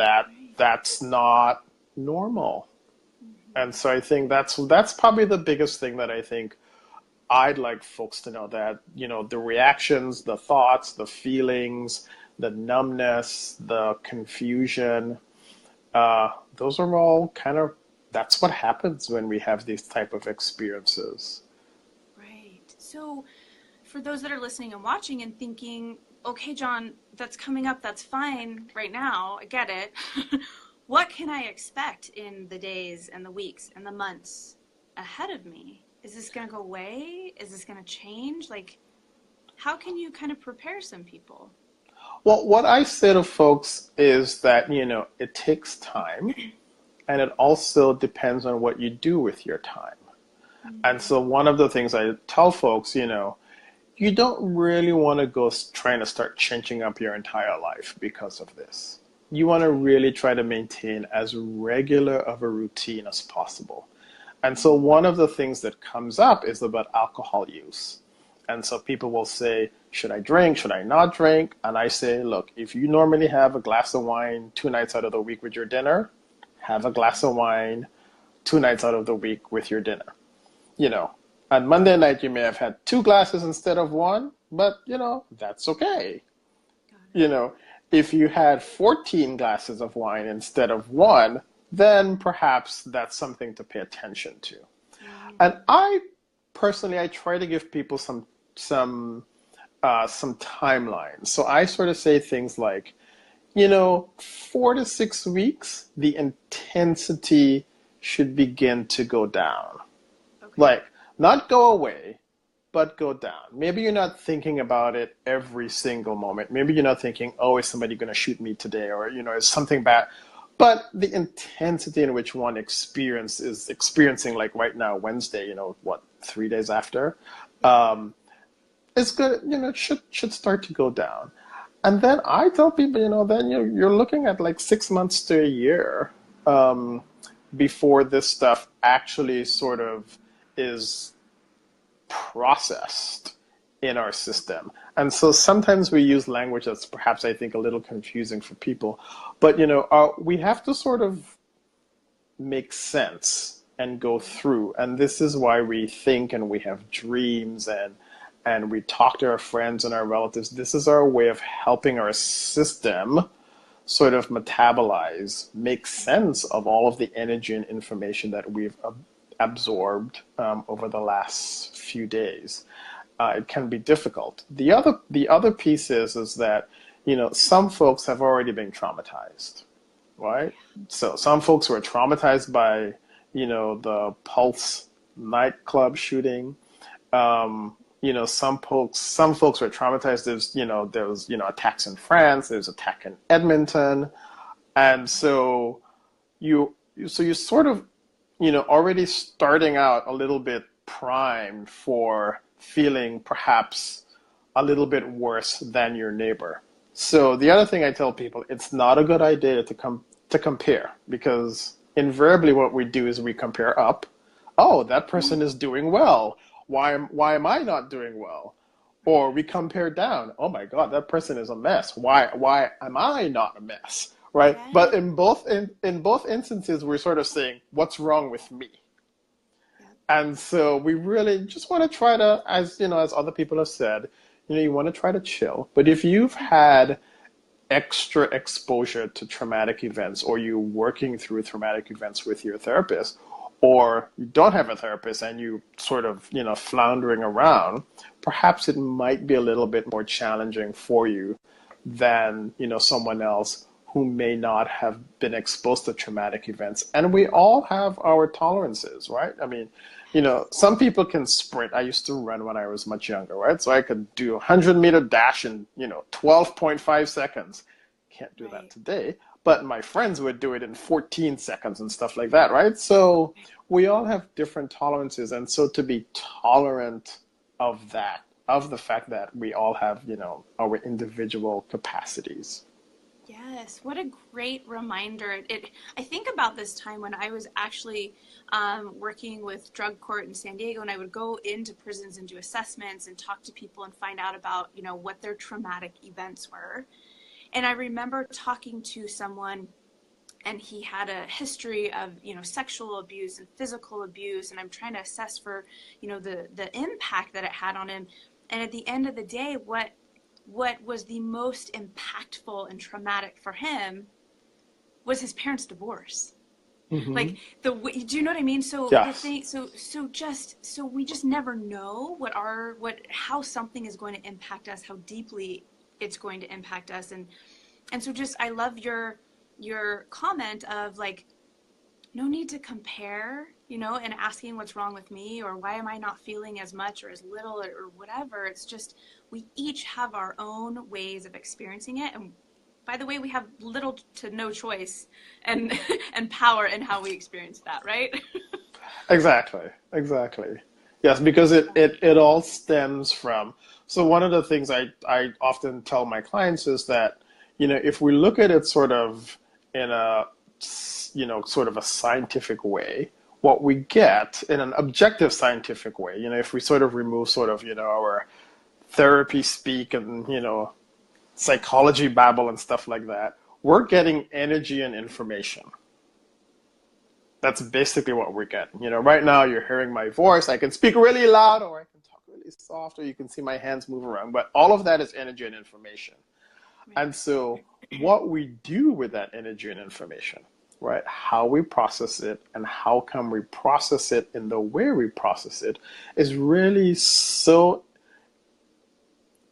that's not normal. And so I think that's probably the biggest thing that I think I'd like folks to know, that, the reactions, the thoughts, the feelings, the numbness, the confusion, those are all that's what happens when we have these type of experiences. Right. So for those that are listening and watching and thinking, okay, John, that's coming up, that's fine right now, I get it. What can I expect in the days and the weeks and the months ahead of me? Is this going to go away? Is this going to change? Like, how can you kind of prepare some people? Well, what I say to folks is that, it takes time, and it also depends on what you do with your time. Mm-hmm. And so one of the things I tell folks, you don't really want to go trying to start changing up your entire life because of this. You want to really try to maintain as regular of a routine as possible. And so one of the things that comes up is about alcohol use. And so people will say, should I drink? Should I not drink? And I say, look, if you normally have a glass of wine 2 nights out of the week with your dinner, have a glass of wine 2 nights out of the week with your dinner. On Monday night, you may have had 2 glasses instead of 1, but, that's okay. If you had 14 glasses of wine instead of 1, then perhaps that's something to pay attention to. And I personally try to give people some timelines. So I sort of say things like, 4 to 6 weeks, the intensity should begin to go down. Okay. Like, not go away, but go down. Maybe you're not thinking about it every single moment. Maybe you're not thinking, oh, is somebody going to shoot me today? Or, is something bad? But the intensity in which one is experiencing, like right now, Wednesday, 3 days after, is good, should start to go down. And then I tell people, then you're looking at like 6 months to a year before this stuff actually sort of is processed in our system. And so sometimes we use language that's perhaps, I think, a little confusing for people. But, we have to sort of make sense and go through. And this is why we think and we have dreams and we talk to our friends and our relatives. This is our way of helping our system sort of metabolize, make sense of all of the energy and information that we've absorbed over the last few days. It can be difficult. The other piece is that, some folks have already been traumatized, right? So some folks were traumatized by, the Pulse nightclub shooting. Some folks were traumatized. There was attacks in France. There's attack in Edmonton, and so you sort of, already starting out a little bit primed for feeling perhaps a little bit worse than your neighbor. So the other thing I tell people, it's not a good idea to come to compare, because invariably what we do is we compare up. Oh, that person is doing well. Why am I not doing well? Or we compare down. Oh my God, that person is a mess. Why am I not a mess? Right? Yeah. But in both instances, we're sort of saying, what's wrong with me? And so we really just want to try to, as you know, as other people have said, you want to try to chill. But if you've had extra exposure to traumatic events, or you're working through traumatic events with your therapist, or you don't have a therapist and you sort of, floundering around, perhaps it might be a little bit more challenging for you than, someone else who may not have been exposed to traumatic events. And we all have our tolerances, right? I mean, some people can sprint. I used to run when I was much younger, right? So I could do a 100-meter dash in, 12.5 seconds. Can't do that today. But my friends would do it in 14 seconds and stuff like that, right? So we all have different tolerances. And so to be tolerant of that, of the fact that we all have, our individual capacities. Yes, what a great reminder. I think about this time when I was actually working with drug court in San Diego, and I would go into prisons and do assessments and talk to people and find out about, what their traumatic events were. And I remember talking to someone, and he had a history of, sexual abuse and physical abuse, and I'm trying to assess for, the impact that it had on him. And at the end of the day, what was the most impactful and traumatic for him was his parents' divorce. Mm-hmm. Like do you know what I mean? So yes. the thing, so we just never know how something is going to impact us, how deeply it's going to impact us, and so just I love your comment of like, no need to compare, and asking what's wrong with me, or why am I not feeling as much or as little or whatever. It's just, we each have our own ways of experiencing it. And by the way, we have little to no choice and power in how we experience that, right? Exactly. Yes, because it all stems from, so one of the things I often tell my clients is that, if we look at it sort of in a, sort of a scientific way, what we get in an objective scientific way, if we sort of remove sort of, our therapy speak and, psychology babble and stuff like that, we're getting energy and information. That's basically what we're getting. Right now you're hearing my voice. I can speak really loud, or I can talk really soft, or you can see my hands move around. But all of that is energy and information. And so what we do with that energy and information, right, how we process it and how come we process it in the way we process it, is really so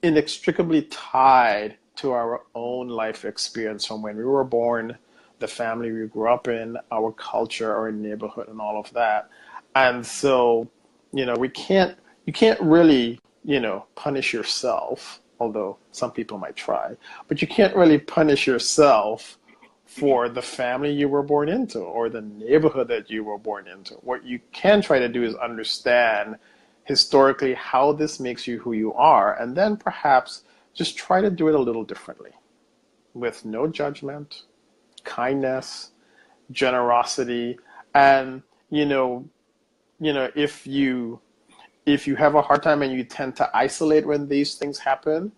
inextricably tied to our own life experience from when we were born, the family we grew up in, our culture, our neighborhood, and all of that. And so, you can't really, punish yourself, although some people might try, but you can't really punish yourself for the family you were born into or the neighborhood that you were born into. What you can try to do is understand historically how this makes you who you are, and then perhaps just try to do it a little differently with no judgment, kindness, generosity. And if you have a hard time and you tend to isolate when these things happen,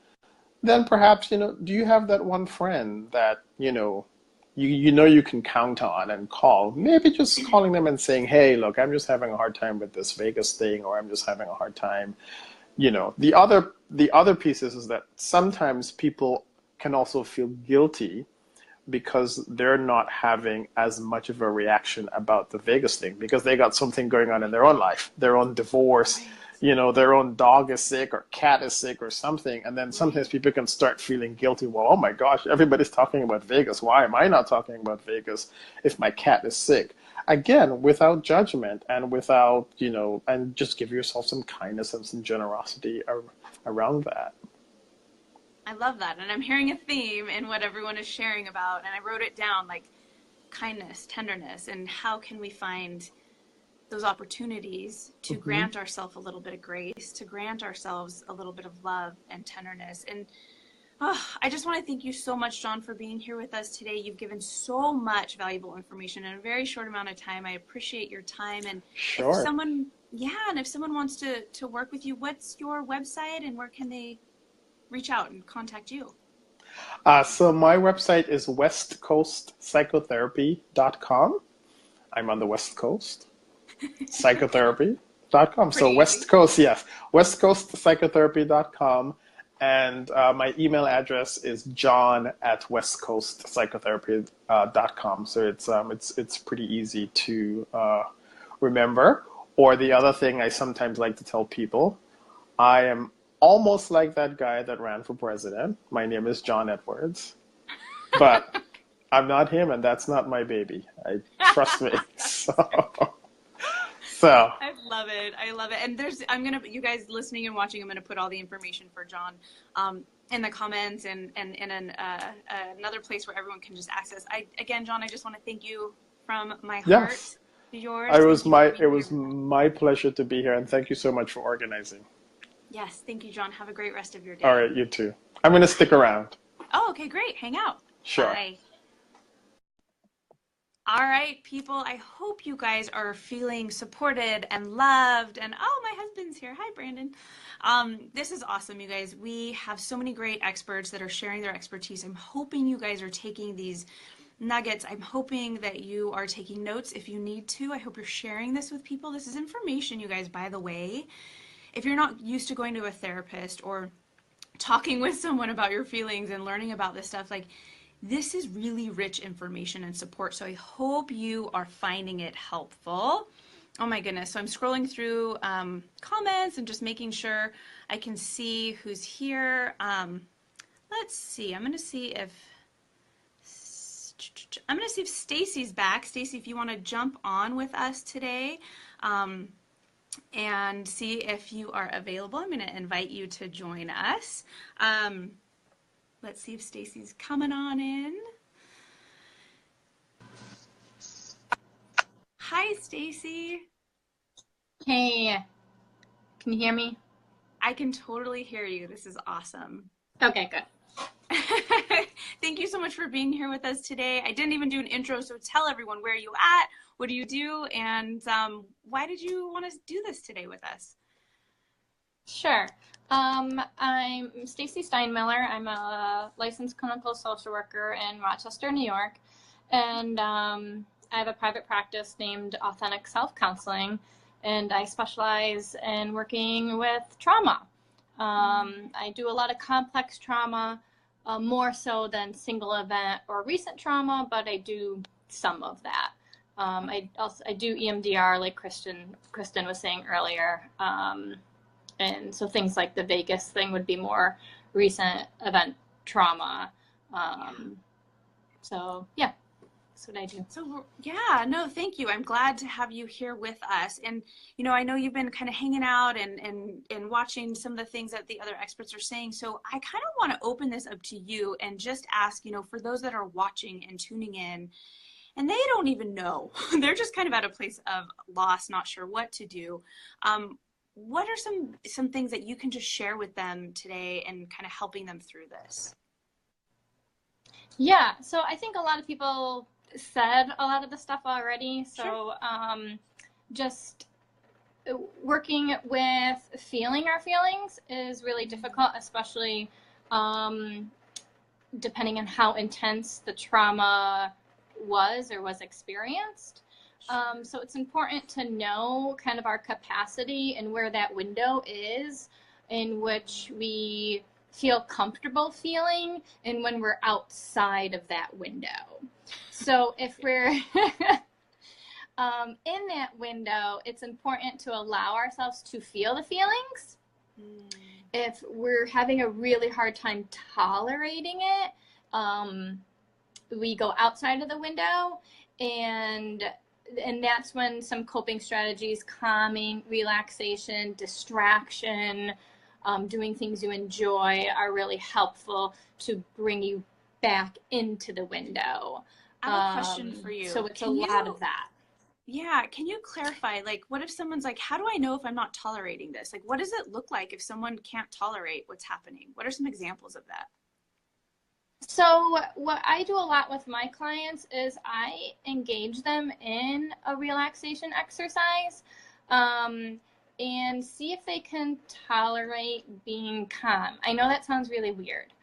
then perhaps do you have that one friend that you can count on and call? Maybe just calling them and saying, hey, look, I'm just having a hard time with this Vegas thing, or I'm just having a hard time. The other piece is that sometimes people can also feel guilty because they're not having as much of a reaction about the Vegas thing because they got something going on in their own life, their own divorce, their own dog is sick or cat is sick or something. And then sometimes people can start feeling guilty. Well, oh my gosh, everybody's talking about Vegas. Why am I not talking about Vegas if my cat is sick? Again, without judgment and without, and just give yourself some kindness and some generosity around that. I love that. And I'm hearing a theme in what everyone is sharing about. And I wrote it down, like kindness, tenderness, and how can we find those opportunities to grant ourselves a little bit of grace, to grant ourselves a little bit of love and tenderness. And Oh, I just want to thank you so much, John, for being here with us today. You've given so much valuable information in a very short amount of time. I appreciate your time. And if Sure. someone, and if someone wants to work with you, what's your website and where can they reach out and contact you? So my website is westcoastpsychotherapy.com. I'm on the West Coast. Psychotherapy.com. So Pretty easy. West Coast, yes. Westcoastpsychotherapy.com. And my email address is john@westcoastpsychotherapy.com. So it's pretty easy to remember. Or the other thing I sometimes like to tell people, I am almost like that guy that ran for president. My name is John Edwards, but I'm not him, and that's not my baby. Trust me. So I love it. I love it. And you guys listening and watching, I'm gonna put all the information for John in the comments and in another place where everyone can just access. Again, John, I just want to thank you from my heart yes, to yours. it was my pleasure to be here, and thank you so much for organizing. Yes, thank you, John. Have a great rest of your day. All right, you too. I'm gonna stick around. Oh, okay, great. Hang out. Sure. Bye. All right, people, I hope you guys are feeling supported and loved. And oh, my husband's here. Hi, Brandon. This is awesome, you guys. We have so many great experts that are sharing their expertise. I'm hoping you guys are taking these nuggets. I'm hoping that you are taking notes if you need to. I hope you're sharing this with people. This is information, you guys, by the way. If you're not used to going to a therapist or talking with someone about your feelings and learning about this stuff, like, this is really rich information and support, so I hope you are finding it helpful. Oh my goodness, so I'm scrolling through comments and just making sure I can see who's here. Let's see, I'm gonna see if Stacy's back. Stacy, if you want to jump on with us today and see if you are available, I'm gonna invite you to join us. Let's see if Stacy's coming on in. Hi, Stacy. Hey, can you hear me? I can totally hear you. This is awesome. Okay, good. Thank you so much for being here with us today. I didn't even do an intro, so tell everyone where you at, what do you do, and why did you want to do this today with us? Sure. I'm Stacy Steinmiller. I'm a licensed clinical social worker in Rochester, New York, and I have a private practice named Authentic Self Counseling, and I specialize in working with trauma. I do a lot of complex trauma, more so than single event or recent trauma, but I do some of that. I do EMDR, like Kristen was saying earlier. And so things like the Vegas thing would be more recent event trauma. So yeah, that's what I do. So yeah, no, thank you. I'm glad to have you here with us. And, you know, I know you've been kind of hanging out and watching some of the things that the other experts are saying. So I kind of want to open this up to you and just ask, you know, for those that are watching and tuning in, and they don't even know, they're just kind of at a place of loss, not sure what to do. What are some things that you can just share with them today and kind of helping them through this? Yeah, so I think a lot of people said a lot of the stuff already. So Sure. Just working with feeling our feelings is really difficult, especially depending on how intense the trauma was experienced. So it's important to know kind of our capacity and where that window is in which we feel comfortable feeling and when we're outside of that window. So if we're in that window, it's important to allow ourselves to feel the feelings. If we're having a really hard time tolerating it, we go outside of the window, and that's when some coping strategies, calming, relaxation, distraction, doing things you enjoy are really helpful to bring you back into the window. I have a question for you. So it's a lot of that. Yeah, can you clarify, like, what if someone's like, how do I know if I'm not tolerating this? Like, what does it look like if someone can't tolerate what's happening? What are some examples of that? So what I do a lot with my clients is I engage them in a relaxation exercise, and see if they can tolerate being calm. I know that sounds really weird,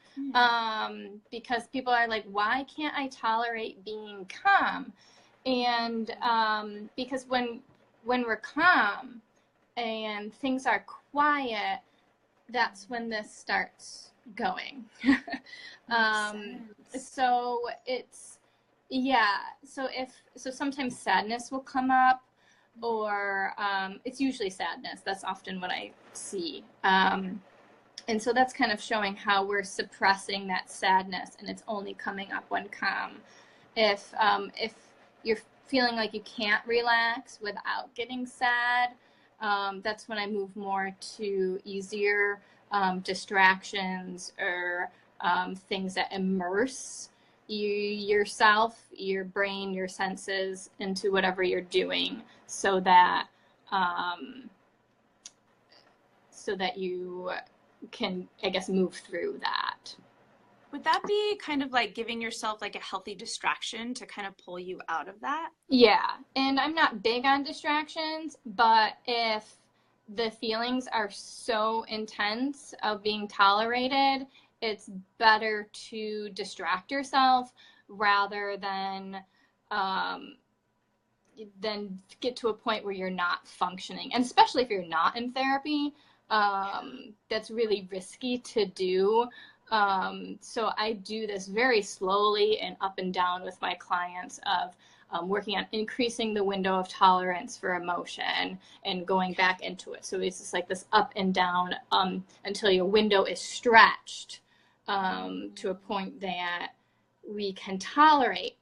because people are like, why can't I tolerate being calm? And because when we're calm and things are quiet, that's when this starts going. So it's, yeah, so sometimes sadness will come up, or it's usually sadness. That's often what I see. And so that's kind of showing how we're suppressing that sadness, and it's only coming up when calm. If you're feeling like you can't relax without getting sad, that's when I move more to easier distractions, or things that immerse yourself, your brain, your senses into whatever you're doing, so that you can, I guess, move through that. Would that be kind of like giving yourself like a healthy distraction to kind of pull you out of that? Yeah, and I'm not big on distractions, but if the feelings are so intense of being tolerated, it's better to distract yourself rather than get to a point where you're not functioning. And especially if you're not in therapy, that's really risky to do. So I do this very slowly and up and down with my clients of working on increasing the window of tolerance for emotion and going back into it. So it's just like this up and down until your window is stretched to a point that we can tolerate.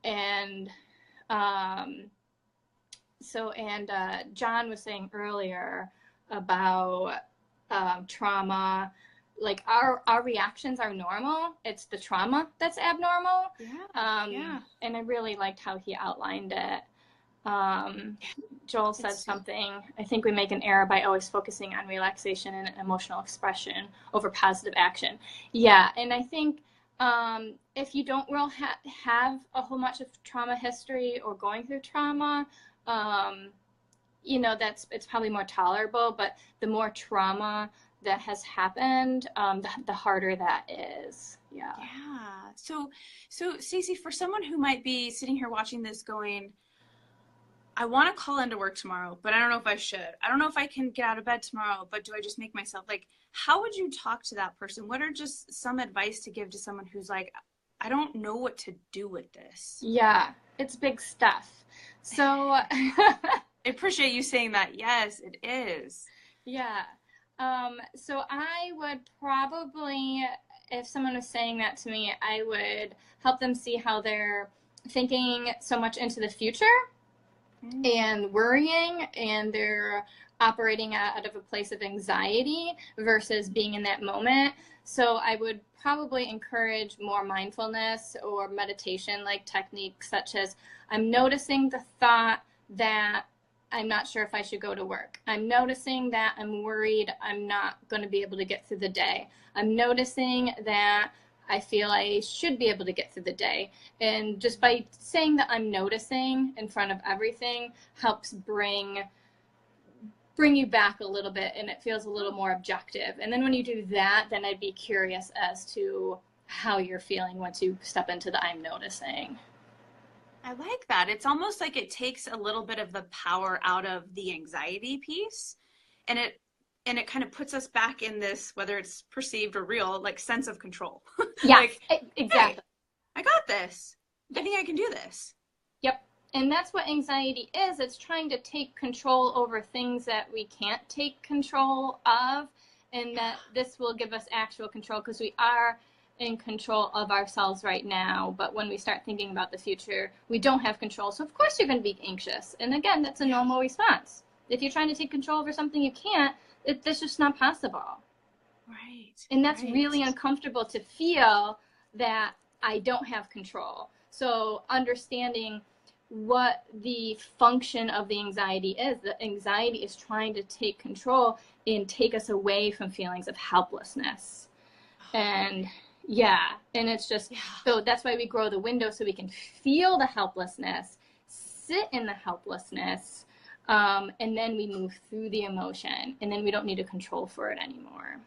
And John was saying earlier about trauma. Like our reactions are normal. It's the trauma that's abnormal. Yeah. And I really liked how he outlined it. Joel said something, I think we make an error by always focusing on relaxation and emotional expression over positive action. Yeah, and I think if you don't have a whole bunch of trauma history or going through trauma, it's probably more tolerable, but the more trauma that has happened, the harder that is. Yeah. So Stacey, for someone who might be sitting here watching this going, I want to call into work tomorrow, but I don't know if I should. I don't know if I can get out of bed tomorrow, but do I just make myself, like, how would you talk to that person? What are just some advice to give to someone who's like, I don't know what to do with this? Yeah, it's big stuff. So I appreciate you saying that. Yes, it is. Yeah. So I would probably, if someone was saying that to me, I would help them see how they're thinking so much into the future and worrying, and they're operating out of a place of anxiety versus being in that moment. So I would probably encourage more mindfulness or meditation like techniques, such as I'm noticing the thought that I'm not sure if I should go to work. I'm noticing that I'm worried I'm not going to be able to get through the day. I'm noticing that I feel I should be able to get through the day. And just by saying that I'm noticing in front of everything helps bring you back a little bit, and it feels a little more objective. And then when you do that, then I'd be curious as to how you're feeling once you step into the I'm noticing. I like that. It's almost like it takes a little bit of the power out of the anxiety piece, and it kind of puts us back in this, whether it's perceived or real, like sense of control. Yeah, like, exactly. Hey, I got this. I think I can do this. Yep. And that's what anxiety is. It's trying to take control over things that we can't take control of, and that this will give us actual control because we are in control of ourselves right now. But when we start thinking about the future, we don't have control. So of course you're going to be anxious. And again, that's a normal response. If you're trying to take control over something you can't, that's just not possible. Right. And that's really uncomfortable to feel that I don't have control. So understanding what the function of the anxiety is. The anxiety is trying to take control and take us away from feelings of helplessness. And Yeah, and it's just, so that's why we grow the window, so we can feel the helplessness, sit in the helplessness, and then we move through the emotion, and then we don't need to control for it anymore.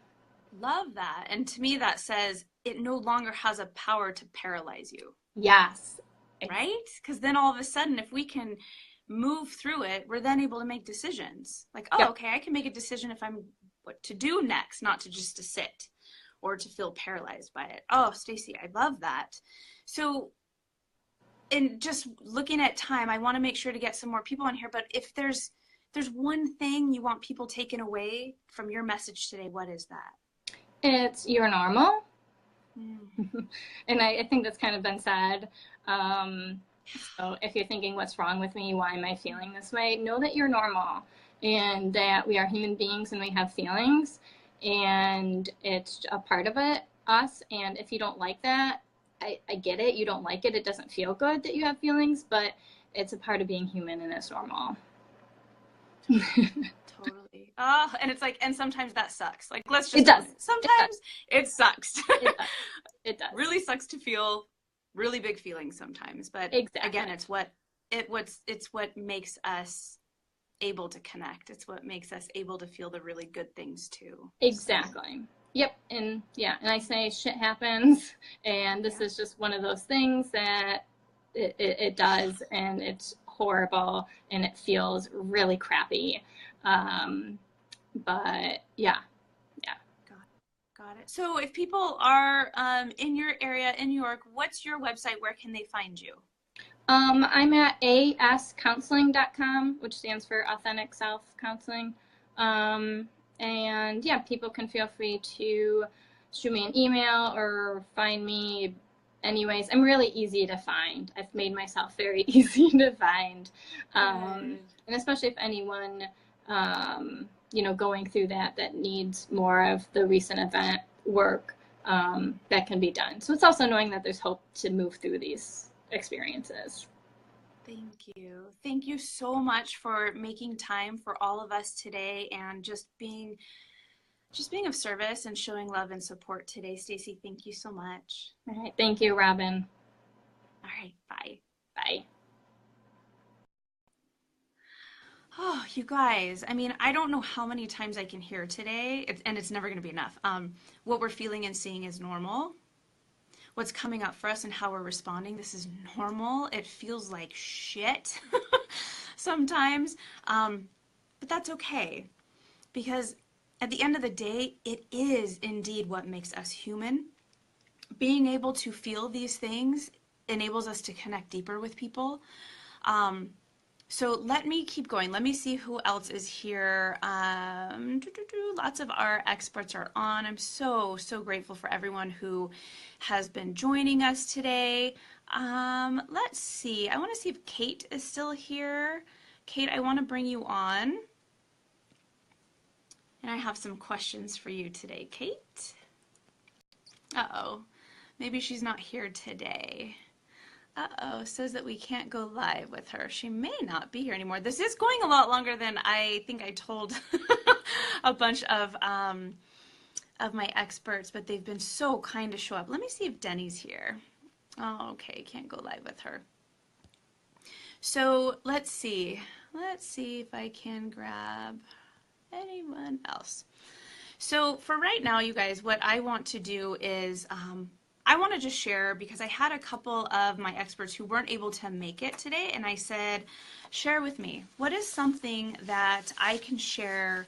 Love that. And to me, that says it no longer has a power to paralyze you. Yes. Right? Because then all of a sudden, if we can move through it, we're then able to make decisions. Like, oh, okay, I can make a decision if I'm what to do next, not to just to sit or to feel paralyzed by it. Oh, Stacy, I love that. So, and just looking at time, I want to make sure to get some more people on here, but if there's one thing you want people taken away from your message today, what is that? It's you're normal. And I think that's kind of been said. So if you're thinking, what's wrong with me? Why am I feeling this way? Know that you're normal and that we are human beings and we have feelings, and it's a part of us. And if you don't like that, I get it. You don't like it. It doesn't feel good that you have feelings, but it's a part of being human and it's normal. Totally. Oh, and it's like, and sometimes that sucks. Like, let's just, it does. Sometimes it sucks. It does. Really sucks to feel really big feelings sometimes, but again, it's what makes us able to connect. It's what makes us able to feel the really good things too. Exactly. So. Yep. And and I say shit happens, and this is just one of those things that it does, and it's horrible and it feels really crappy. But yeah. Got it. So if people are in your area in New York, what's your website? Where can they find you? I'm at ascounseling.com, which stands for Authentic Self Counseling. And people can feel free to shoot me an email or find me anyways. I'm really easy to find. I've made myself very easy to find. And especially if anyone, going through that needs more of the recent event work that can be done. So it's also knowing that there's hope to move through these experiences. Thank you. Thank you so much for making time for all of us today and just being of service and showing love and support today. Stacy, thank you so much. All right. Thank you, Robyn. All right. Bye. Bye. Oh, you guys, I mean, I don't know how many times I can hear today, and it's never going to be enough. What we're feeling and seeing is normal. What's coming up for us and how we're responding, this is normal. It feels like shit sometimes, but that's okay. Because at the end of the day, it is indeed what makes us human. Being able to feel these things enables us to connect deeper with people. So let me keep going. Let me see who else is here. Lots of our experts are on. I'm so grateful for everyone who has been joining us today. Let's see. I want to see if Kate is still here. Kate, I want to bring you on. And I have some questions for you today, Kate. Uh-oh. Maybe she's not here today. Uh-oh, says that we can't go live with her. She may not be here anymore. This is going a lot longer than I think I told a bunch of my experts, but they've been so kind to show up. Let me see if Denny's here. Oh, okay, can't go live with her. So let's see. Let's see if I can grab anyone else. So for right now, you guys, what I want to do is I want to just share, because I had a couple of my experts who weren't able to make it today, and I said, share with me. What is something that I can share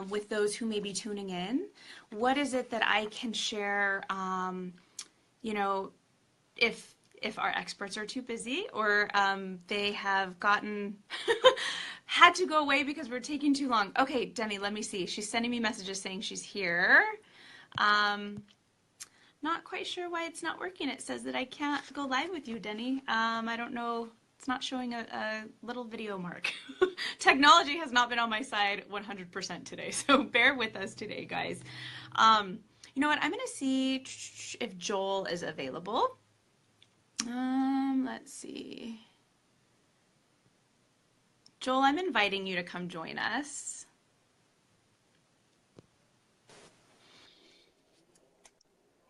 with those who may be tuning in? What is it that I can share, if our experts are too busy or they have gotten, had to go away because we're taking too long. Okay, Denny, let me see. She's sending me messages saying she's here. Not quite sure why it's not working. It says that I can't go live with you, Denny. I don't know. It's not showing a little video mark. Technology has not been on my side 100% today, so bear with us today, guys. You know what? I'm going to see if Joel is available. Let's see. Joel, I'm inviting you to come join us.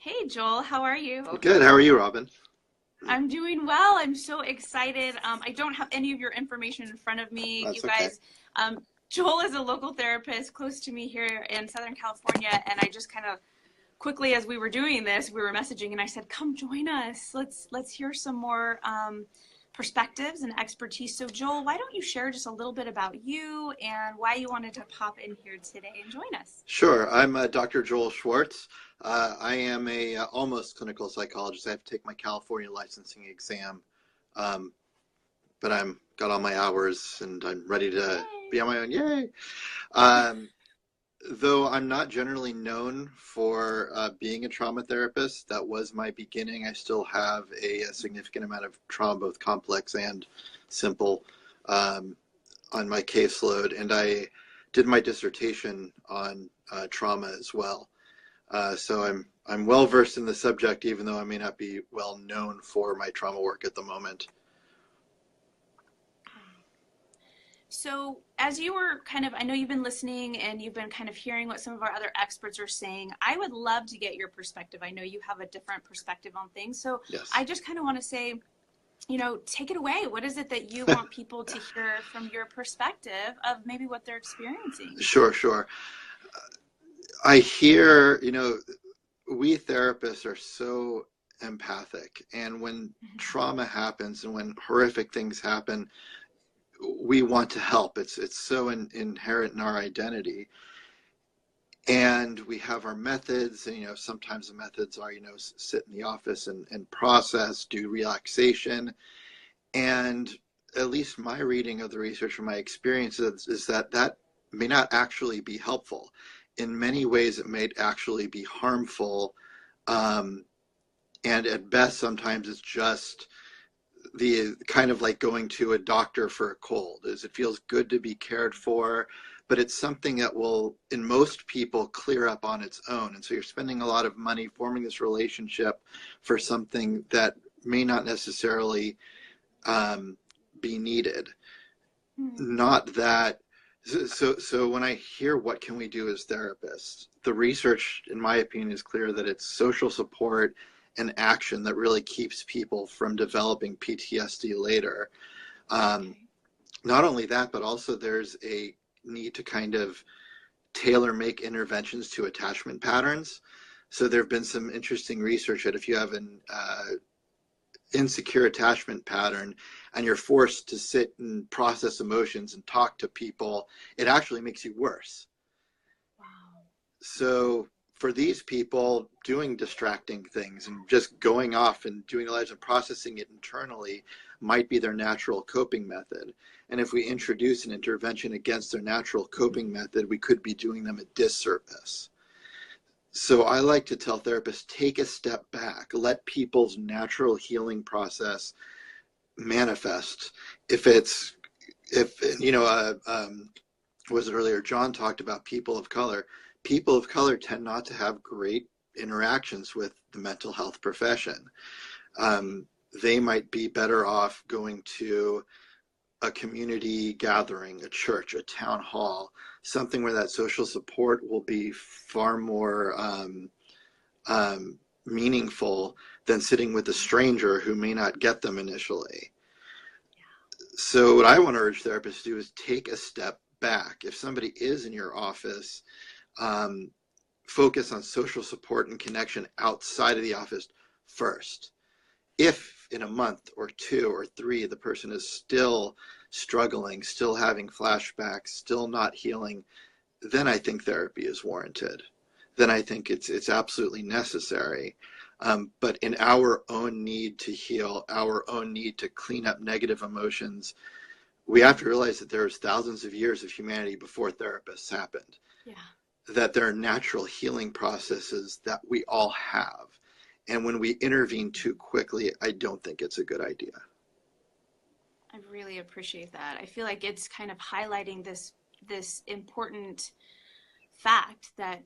Hey, Joel, how are you? Good. How are you, Robyn? I'm doing well. I'm so excited. I don't have any of your information in front of me. That's You guys, Joel is a local therapist close to me here in Southern California, and I just kind of quickly, as we were doing this, we were messaging, and I said, "Come join us. Let's hear some more perspectives and expertise." So, Joel, why don't you share just a little bit about you and why you wanted to pop in here today and join us? Sure. I'm Dr. Joel Schwartz. I am a almost clinical psychologist. I have to take my California licensing exam, but I'm got all my hours and I'm ready to be on my own. Yay! Though I'm not generally known for being a trauma therapist, that was my beginning. I still have a significant amount of trauma, both complex and simple, on my caseload, and I did my dissertation on trauma as well. So I'm well versed in the subject, even though I may not be well known for my trauma work at the moment. So as you were I know you've been listening and you've been kind of hearing what some of our other experts are saying. I would love to get your perspective. I know you have a different perspective on things. So yes. I just kind of want to say, take it away. What is it that you want people to hear from your perspective of maybe what they're experiencing? Sure. I hear, we therapists are so empathic, and when trauma happens and when horrific things happen, we want to help. It's so inherent in our identity, and we have our methods, and sometimes the methods are sit in the office and process, do relaxation, and at least my reading of the research from my experiences is that may not actually be helpful. In many ways, it may actually be harmful, and at best, sometimes it's just the kind of like going to a doctor for a cold. Is it feels good to be cared for, but it's something that will, in most people, clear up on its own. And so you're spending a lot of money forming this relationship for something that may not necessarily be needed. Not that. So when I hear what can we do as therapists, the research, in my opinion, is clear that it's social support and action that really keeps people from developing PTSD later. Not only that, but also there's a need to kind of tailor make interventions to attachment patterns. So there have been some interesting research that if you have an insecure attachment pattern and you're forced to sit and process emotions and talk to people, it actually makes you worse. Wow. So for these people, doing distracting things and just going off and doing their lives and processing it internally might be their natural coping method. And if we introduce an intervention against their natural coping method, we could be doing them a disservice. So I like to tell therapists, take a step back, let people's natural healing process manifest. Was it earlier, John talked about people of color. People of color tend not to have great interactions with the mental health profession. They might be better off going to a community gathering, a church, a town hall, something where that social support will be far more meaningful than sitting with a stranger who may not get them initially. So what I want to urge therapists to do is take a step back. If somebody is in your office, focus on social support and connection outside of the office first. If in a month or 2 or 3 the person is still struggling, still having flashbacks, still not healing, then I think therapy is warranted. Then I think it's absolutely necessary. But in our own need to heal, our own need to clean up negative emotions, we have to realize that there's thousands of years of humanity before therapists happened. Yeah. That there are natural healing processes that we all have. And when we intervene too quickly, I don't think it's a good idea. I really appreciate that. I feel like it's kind of highlighting this important fact that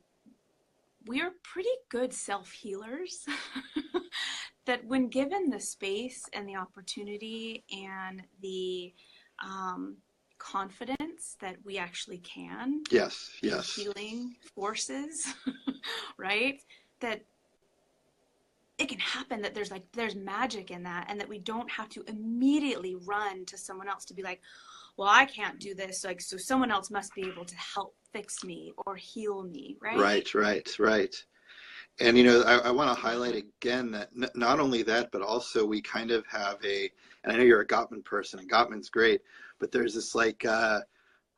we are pretty good self-healers. That when given the space and the opportunity and the confidence that we actually can. Yes. Healing forces, right? That it can happen that there's magic in that, and that we don't have to immediately run to someone else to be like, well, I can't do this, like, so someone else must be able to help fix me or heal me, right? Right. And, you know, I want to highlight again that not only that, but also we kind of have and I know you're a Gottman person, and Gottman's great, but there's this like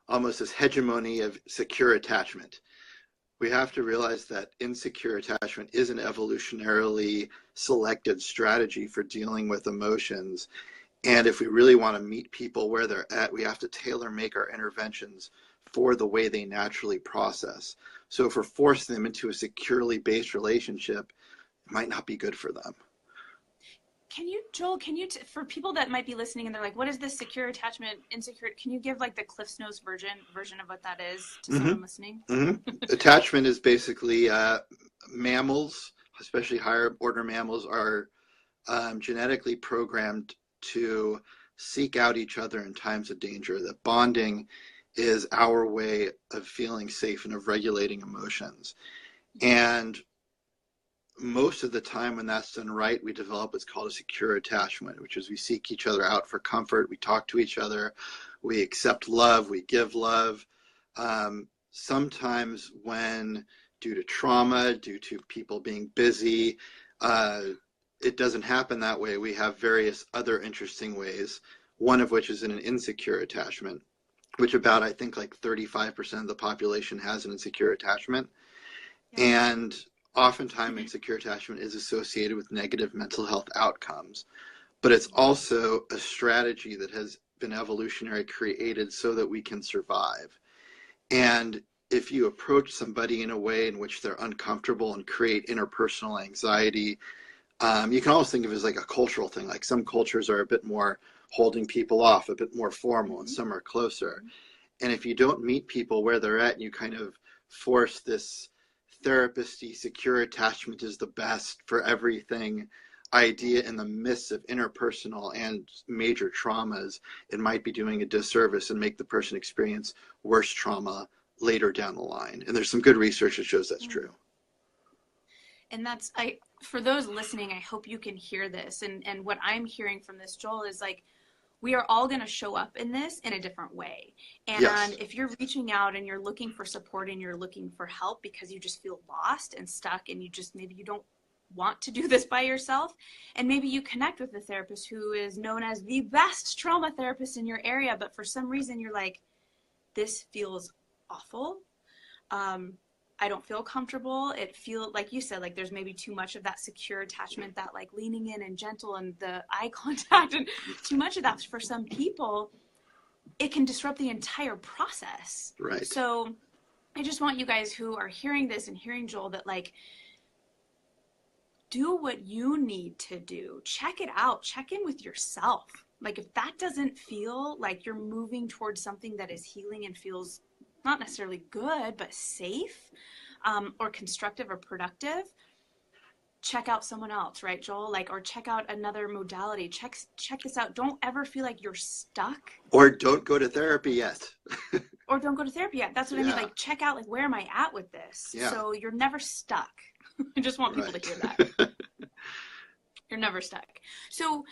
almost this hegemony of secure attachment. We have to realize that insecure attachment is an evolutionarily selected strategy for dealing with emotions. And if we really want to meet people where they're at, we have to tailor make our interventions for the way they naturally process. So if we're forcing them into a securely based relationship, it might not be good for them. Joel, for people that might be listening and they're like, what is this secure attachment, insecure? Can you give like the Cliff's Notes version of what that is to someone listening? Attachment is basically mammals, especially higher order mammals, are genetically programmed to seek out each other in times of danger. That bonding is our way of feeling safe and of regulating emotions. And most of the time when that's done right, we develop what's called a secure attachment, which is we seek each other out for comfort, we talk to each other, we accept love, we give love. Sometimes when, due to trauma, due to people being busy, it doesn't happen that way. We have various other interesting ways, one of which is in an insecure attachment, which about, I think, like 35% of the population has an insecure attachment. Yeah. And oftentimes insecure attachment is associated with negative mental health outcomes, but it's also a strategy that has been evolutionary created so that we can survive. And if you approach somebody in a way in which they're uncomfortable and create interpersonal anxiety, you can always think of it as like a cultural thing. Like some cultures are a bit more holding people off, a bit more formal, and some are closer. And if you don't meet people where they're at and you kind of force this therapist-y secure attachment is the best for everything idea in the midst of interpersonal and major traumas, it might be doing a disservice and make the person experience worse trauma later down the line. And there's some good research that shows that's true. And for those listening, I hope you can hear this. And what I'm hearing from this, Joel, is like, we are all going to show up in this in a different way. And yes, if you're reaching out and you're looking for support and you're looking for help because you just feel lost and stuck and maybe you don't want to do this by yourself, and maybe you connect with a therapist who is known as the best trauma therapist in your area, but for some reason you're like, this feels awful. I don't feel comfortable. It feels like you said, like there's maybe too much of that secure attachment, that like leaning in and gentle and the eye contact, and too much of that for some people, it can disrupt the entire process. Right. So I just want you guys who are hearing this and hearing Joel that like, do what you need to do. Check it out. Check in with yourself. Like if that doesn't feel like you're moving towards something that is healing and feels not necessarily good, but safe, or constructive or productive, check out someone else, right, Joel? Like, or check out another modality. Check this out. Don't ever feel like you're stuck. Or don't go to therapy yet. Or don't go to therapy yet. That's what I mean. Like, check out, like, where am I at with this? Yeah. So you're never stuck. I just want people to hear that. You're never stuck. So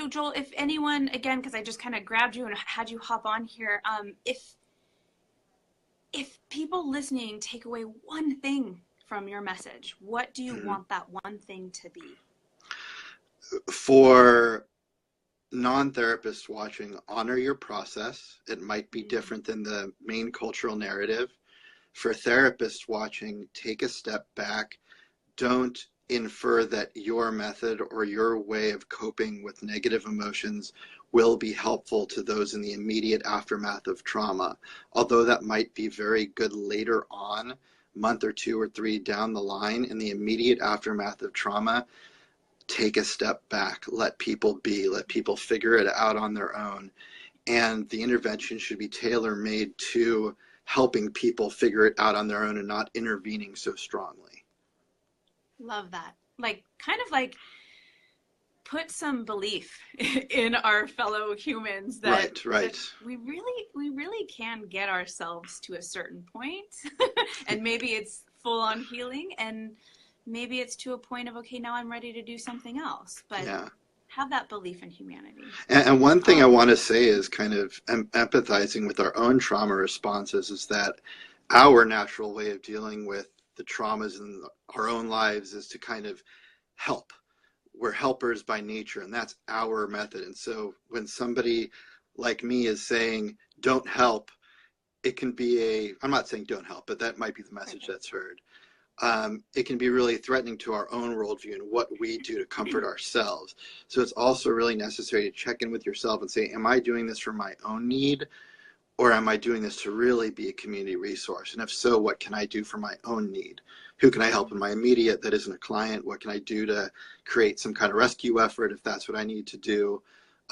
Joel, if anyone, again, because I just kind of grabbed you and had you hop on here, if people listening take away one thing from your message, what do you want that one thing to be? For non-therapists watching, honor your process. It might be different than the main cultural narrative. For therapists watching, take a step back. Don't infer that your method or your way of coping with negative emotions will be helpful to those in the immediate aftermath of trauma. Although that might be very good later on, month or 2 or 3 down the line, in the immediate aftermath of trauma, take a step back, let people be, let people figure it out on their own. And the intervention should be tailor-made to helping people figure it out on their own and not intervening so strongly. Love that. Like, kind of like, put some belief in our fellow humans that, right. that we really can get ourselves to a certain point and maybe it's full on healing, and maybe it's to a point of, okay, now I'm ready to do something else. But Yeah. have that belief in humanity. And one thing I want to say is kind of empathizing with our own trauma responses is that our natural way of dealing with the traumas in our own lives is to kind of help. We're helpers by nature, and that's our method. And so when somebody like me is saying, don't help, it can be I'm not saying don't help, but that might be the message that's heard. It can be really threatening to our own worldview and what we do to comfort ourselves. So it's also really necessary to check in with yourself and say, am I doing this for my own need, or am I doing this to really be a community resource? And if so, what can I do for my own need? Who can I help in my immediate that isn't a client? What can I do to create some kind of rescue effort if that's what I need to do?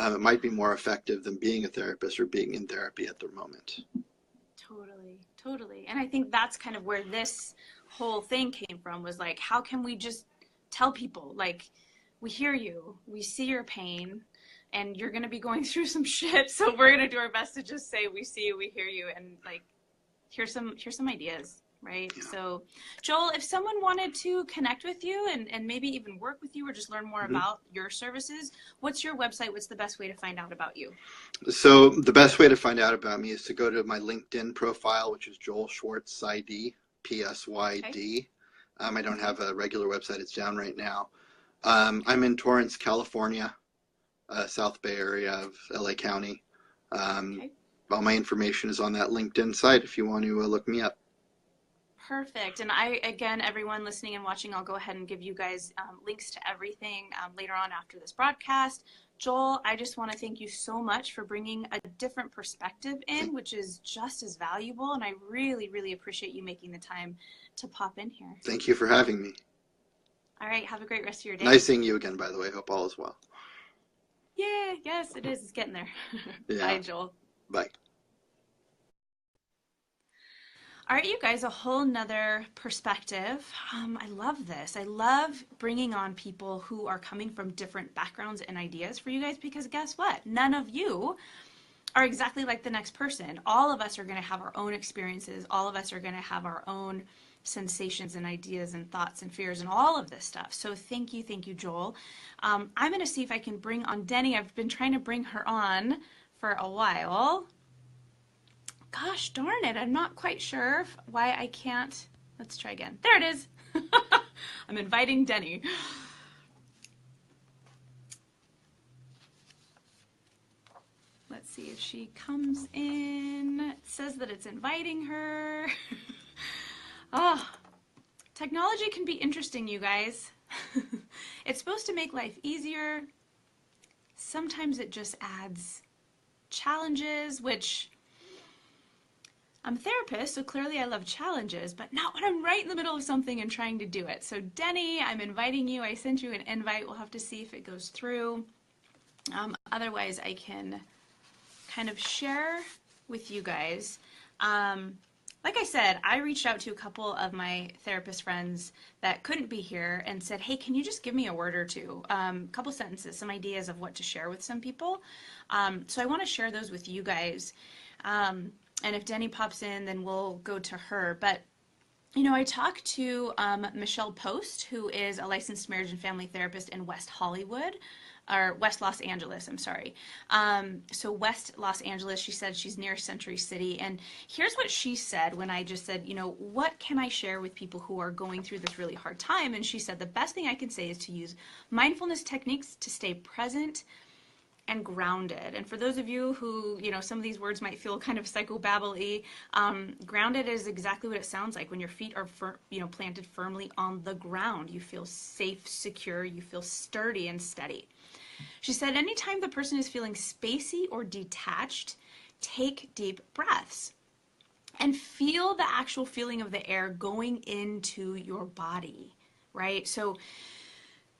It might be more effective than being a therapist or being in therapy at the moment. Totally. And I think that's kind of where this whole thing came from, was like, how can we just tell people, like, we hear you, we see your pain, and you're going to be going through some shit. So we're going to do our best to just say, we see you, we hear you, and like, here's some ideas, right? Yeah. So Joel, if someone wanted to connect with you and maybe even work with you or just learn more about your services, what's your website? What's the best way to find out about you? So the best way to find out about me is to go to my LinkedIn profile, which is Joel Schwartz, Psyd, Psyd. Okay. I don't have a regular website. It's down right now. I'm in Torrance, California, South Bay area of LA County. Okay. All my information is on that LinkedIn site if you want to look me up. Perfect. And again, everyone listening and watching, I'll go ahead and give you guys links to everything later on after this broadcast. Joel, I just want to thank you so much for bringing a different perspective in, which is just as valuable. And I really, really appreciate you making the time to pop in here. Thank you for having me. All right. Have a great rest of your day. Nice seeing you again, by the way. Hope all is well. Yeah. Yes, it is. It's getting there. Yeah. Bye, Joel. Bye. All right, you guys, a whole nother perspective. I love this. I love bringing on people who are coming from different backgrounds and ideas for you guys, because guess what? None of you are exactly like the next person. All of us are going to have our own experiences. All of us are going to have our own sensations and ideas and thoughts and fears and all of this stuff. So thank you, Joel. I'm going to see if I can bring on Denny. I've been trying to bring her on for a while. Gosh darn it, I'm not quite sure why I can't. Let's try again. There it is. I'm inviting Denny. Let's see if she comes in. It says that it's inviting her. Oh, technology can be interesting, you guys. It's supposed to make life easier. Sometimes it just adds challenges, which I'm a therapist, so clearly I love challenges, but not when I'm right in the middle of something and trying to do it. So Denny, I'm inviting you. I sent you an invite. We'll have to see if it goes through. Otherwise, I can kind of share with you guys. Like I said, I reached out to a couple of my therapist friends that couldn't be here and said, hey, can you just give me a word or two, a couple sentences, some ideas of what to share with some people. So I want to share those with you guys. And if Denny pops in, then we'll go to her. But, you know, I talked to Michelle Post, who is a licensed marriage and family therapist in West Hollywood, or West Los Angeles, I'm sorry. So West Los Angeles, she said she's near Century City. And here's what she said when I just said, you know, what can I share with people who are going through this really hard time? And she said, the best thing I can say is to use mindfulness techniques to stay present and grounded. And for those of you who, you know, some of these words might feel kind of psychobabble-y, grounded is exactly what it sounds like. When your feet are, planted firmly on the ground, you feel safe, secure, you feel sturdy and steady. She said, anytime the person is feeling spacey or detached, take deep breaths and feel the actual feeling of the air going into your body, right? So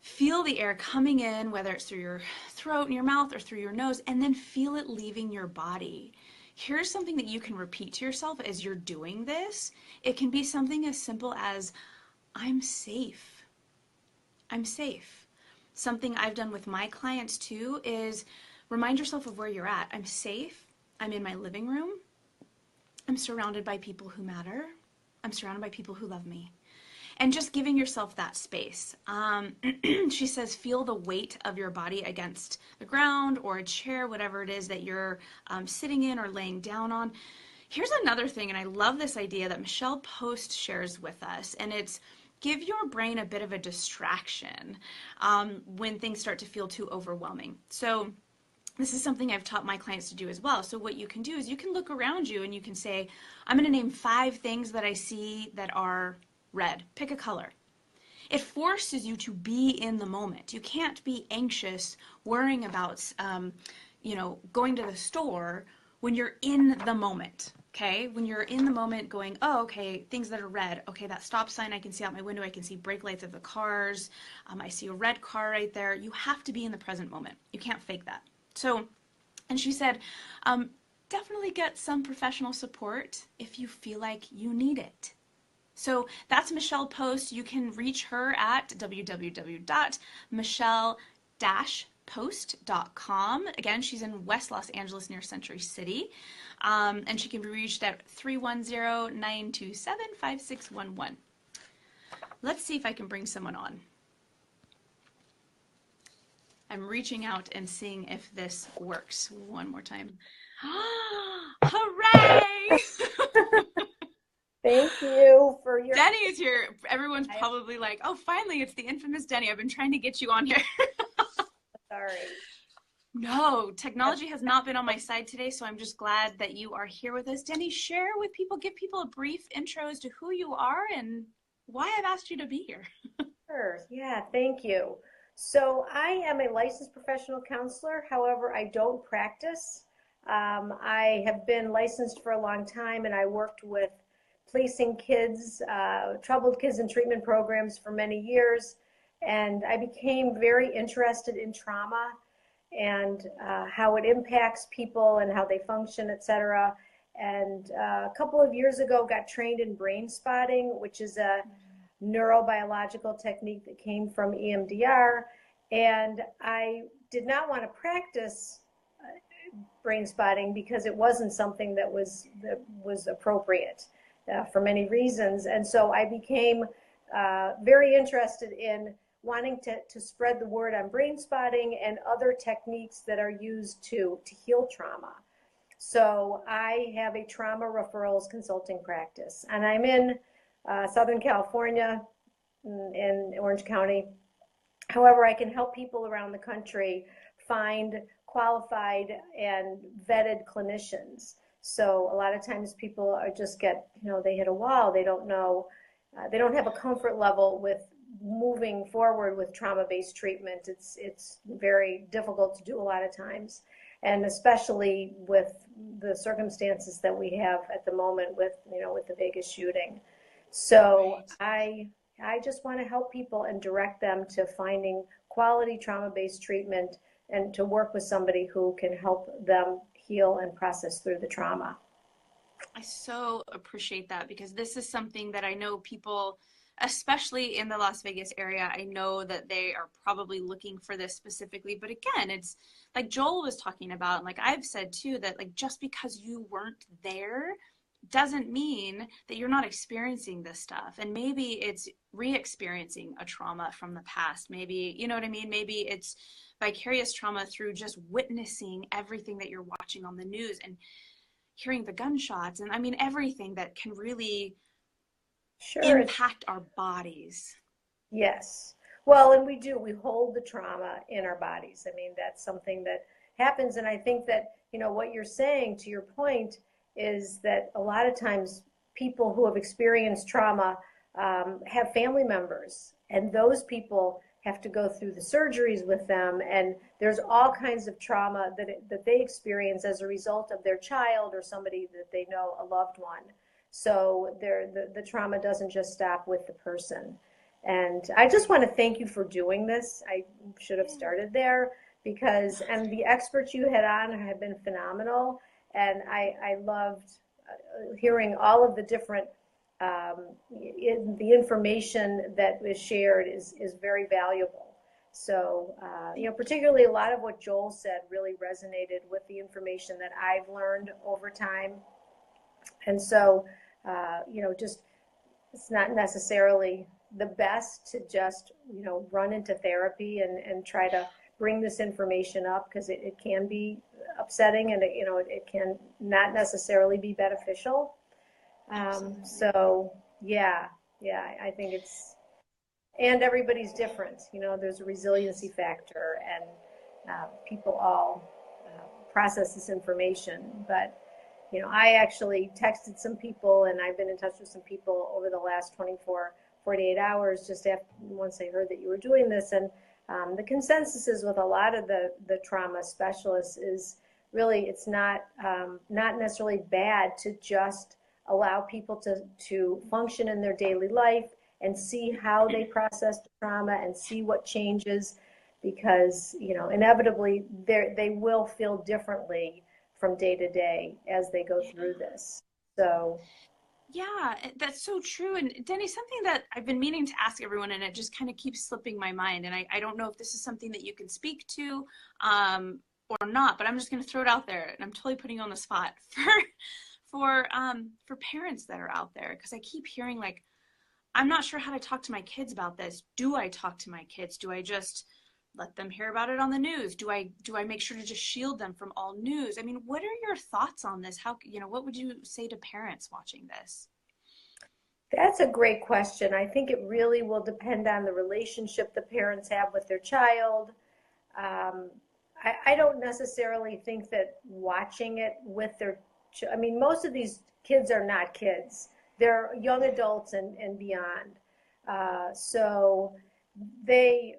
feel the air coming in, whether it's through your throat and your mouth or through your nose, and then feel it leaving your body. Here's something that you can repeat to yourself as you're doing this. It can be something as simple as, I'm safe. I'm safe. Something I've done with my clients too is remind yourself of where you're at. I'm safe. I'm in my living room. I'm surrounded by people who matter. I'm surrounded by people who love me. and just giving yourself that space. She says, feel the weight of your body against the ground or a chair, whatever it is that you're sitting in or laying down on. Here's another thing, and I love this idea that Michelle Post shares with us, and it's give your brain a bit of a distraction when things start to feel too overwhelming. So this is something I've taught my clients to do as well. So what you can do is you can look around you and you can say, I'm going to name 5 things that I see that are red. Pick a color. It forces you to be in the moment. You can't be anxious, worrying about, going to the store when you're in the moment. Okay, when you're in the moment going, oh, okay, things that are red. Okay, that stop sign I can see out my window. I can see brake lights of the cars. I see a red car right there. You have to be in the present moment. You can't fake that. So, and she said, definitely get some professional support if you feel like you need it. So that's Michelle Post. You can reach her at www.michelle-post.com. Again, she's in West Los Angeles near Century City. And she can be reached at 310-927-5611. Let's see if I can bring someone on. I'm reaching out and seeing if this works. One more time. Hooray! Thank you for your... Denny is here. Everyone's probably like, oh, finally, it's the infamous Denny. I've been trying to get you on here. Sorry. No, technology has not been on my side today, so I'm just glad that you are here with us. Denny, share with people, give people a brief intro as to who you are and why I've asked you to be here. Sure. Yeah, thank you. So I am a licensed professional counselor. However, I don't practice. I have been licensed for a long time, and I worked with placing kids, troubled kids in treatment programs for many years. And I became very interested in trauma and how it impacts people and how they function, et cetera. And a couple of years ago, got trained in brain spotting, which is a neurobiological technique that came from EMDR. And I did not want to practice brain spotting because it wasn't something that was appropriate for many reasons. And so I became very interested in wanting to spread the word on brain spotting and other techniques that are used to heal trauma. So I have a trauma referrals consulting practice, and I'm in Southern California in Orange County. However, I can help people around the country find qualified and vetted clinicians. So a lot of times people are just they hit a wall. They don't know, they don't have a comfort level with moving forward with trauma-based treatment. It's very difficult to do a lot of times, and especially with the circumstances that we have at the moment with the Vegas shooting. So I just want to help people and direct them to finding quality trauma-based treatment and to work with somebody who can help them heal and process through the trauma. I so appreciate that, because this is something that I know people, especially in the Las Vegas area, I know that they are probably looking for this specifically. But again, it's like Joel was talking about, and like I've said too, that like just because you weren't there doesn't mean that you're not experiencing this stuff. And maybe it's re-experiencing a trauma from the past. Maybe, you know what I mean? Maybe it's vicarious trauma through just witnessing everything that you're watching on the news and hearing the gunshots, and I mean everything that can really impact our bodies. Yes. Well, and we hold the trauma in our bodies. I mean, that's something that happens. And I think that, what you're saying, to your point, is that a lot of times people who have experienced trauma have family members, and those people have to go through the surgeries with them, and there's all kinds of trauma that they experience as a result of their child or somebody that they know, a loved one. So the trauma doesn't just stop with the person. And I just want to thank you for doing this. I should have started there, and the experts you had on have been phenomenal. And I loved hearing all of the different, the information that was shared is very valuable. So, particularly a lot of what Joel said really resonated with the information that I've learned over time. And so, just, it's not necessarily the best to just, run into therapy and try to bring this information up, because it can be upsetting, and it can not necessarily be beneficial. So yeah, I think and everybody's different. There's a resiliency factor, and people all process this information. But, I actually texted some people, and I've been in touch with some people over the last 48 hours, just once I heard that you were doing this. And the consensus is with a lot of the trauma specialists is really, it's not necessarily bad to just allow people to function in their daily life and see how they process the trauma and see what changes, because inevitably they will feel differently from day to day as they go through this. So yeah, that's so true. And Denny, something that I've been meaning to ask everyone, and it just kind of keeps slipping my mind, and I don't know if this is something that you can speak to or not, but I'm just going to throw it out there, and I'm totally putting you on the spot for parents that are out there, because I keep hearing, like, I'm not sure how to talk to my kids about this. Do I talk to my kids? Do I just let them hear about it on the news? Do I make sure to just shield them from all news? I mean, what are your thoughts on this? What would you say to parents watching this? That's a great question. I think it really will depend on the relationship the parents have with their child. I don't necessarily think that watching it with most of these kids are not kids. They're young adults and beyond. So they,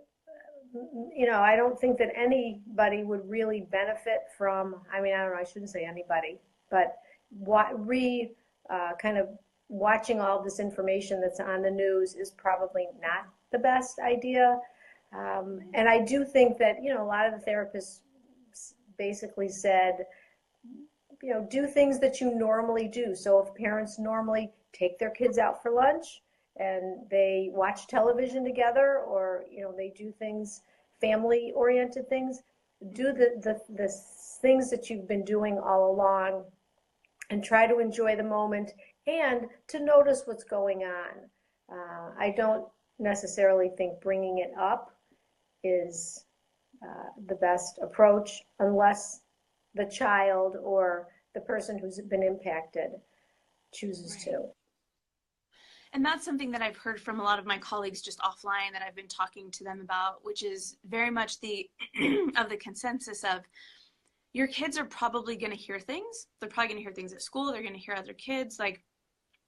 I don't think that anybody would really benefit from, I don't know, I shouldn't say anybody, but kind of watching all this information that's on the news is probably not the best idea. And I do think that, a lot of the therapists basically said, do things that you normally do. So if parents normally take their kids out for lunch and they watch television together, or, they do things, family-oriented things, do the things that you've been doing all along, and try to enjoy the moment and to notice what's going on. I don't necessarily think bringing it up is the best approach, unless the child or the person who's been impacted chooses to. And that's something that I've heard from a lot of my colleagues just offline that I've been talking to them about, which is very much the consensus of, your kids are probably going to hear things. They're probably going to hear things at school. They're going to hear other kids. Like,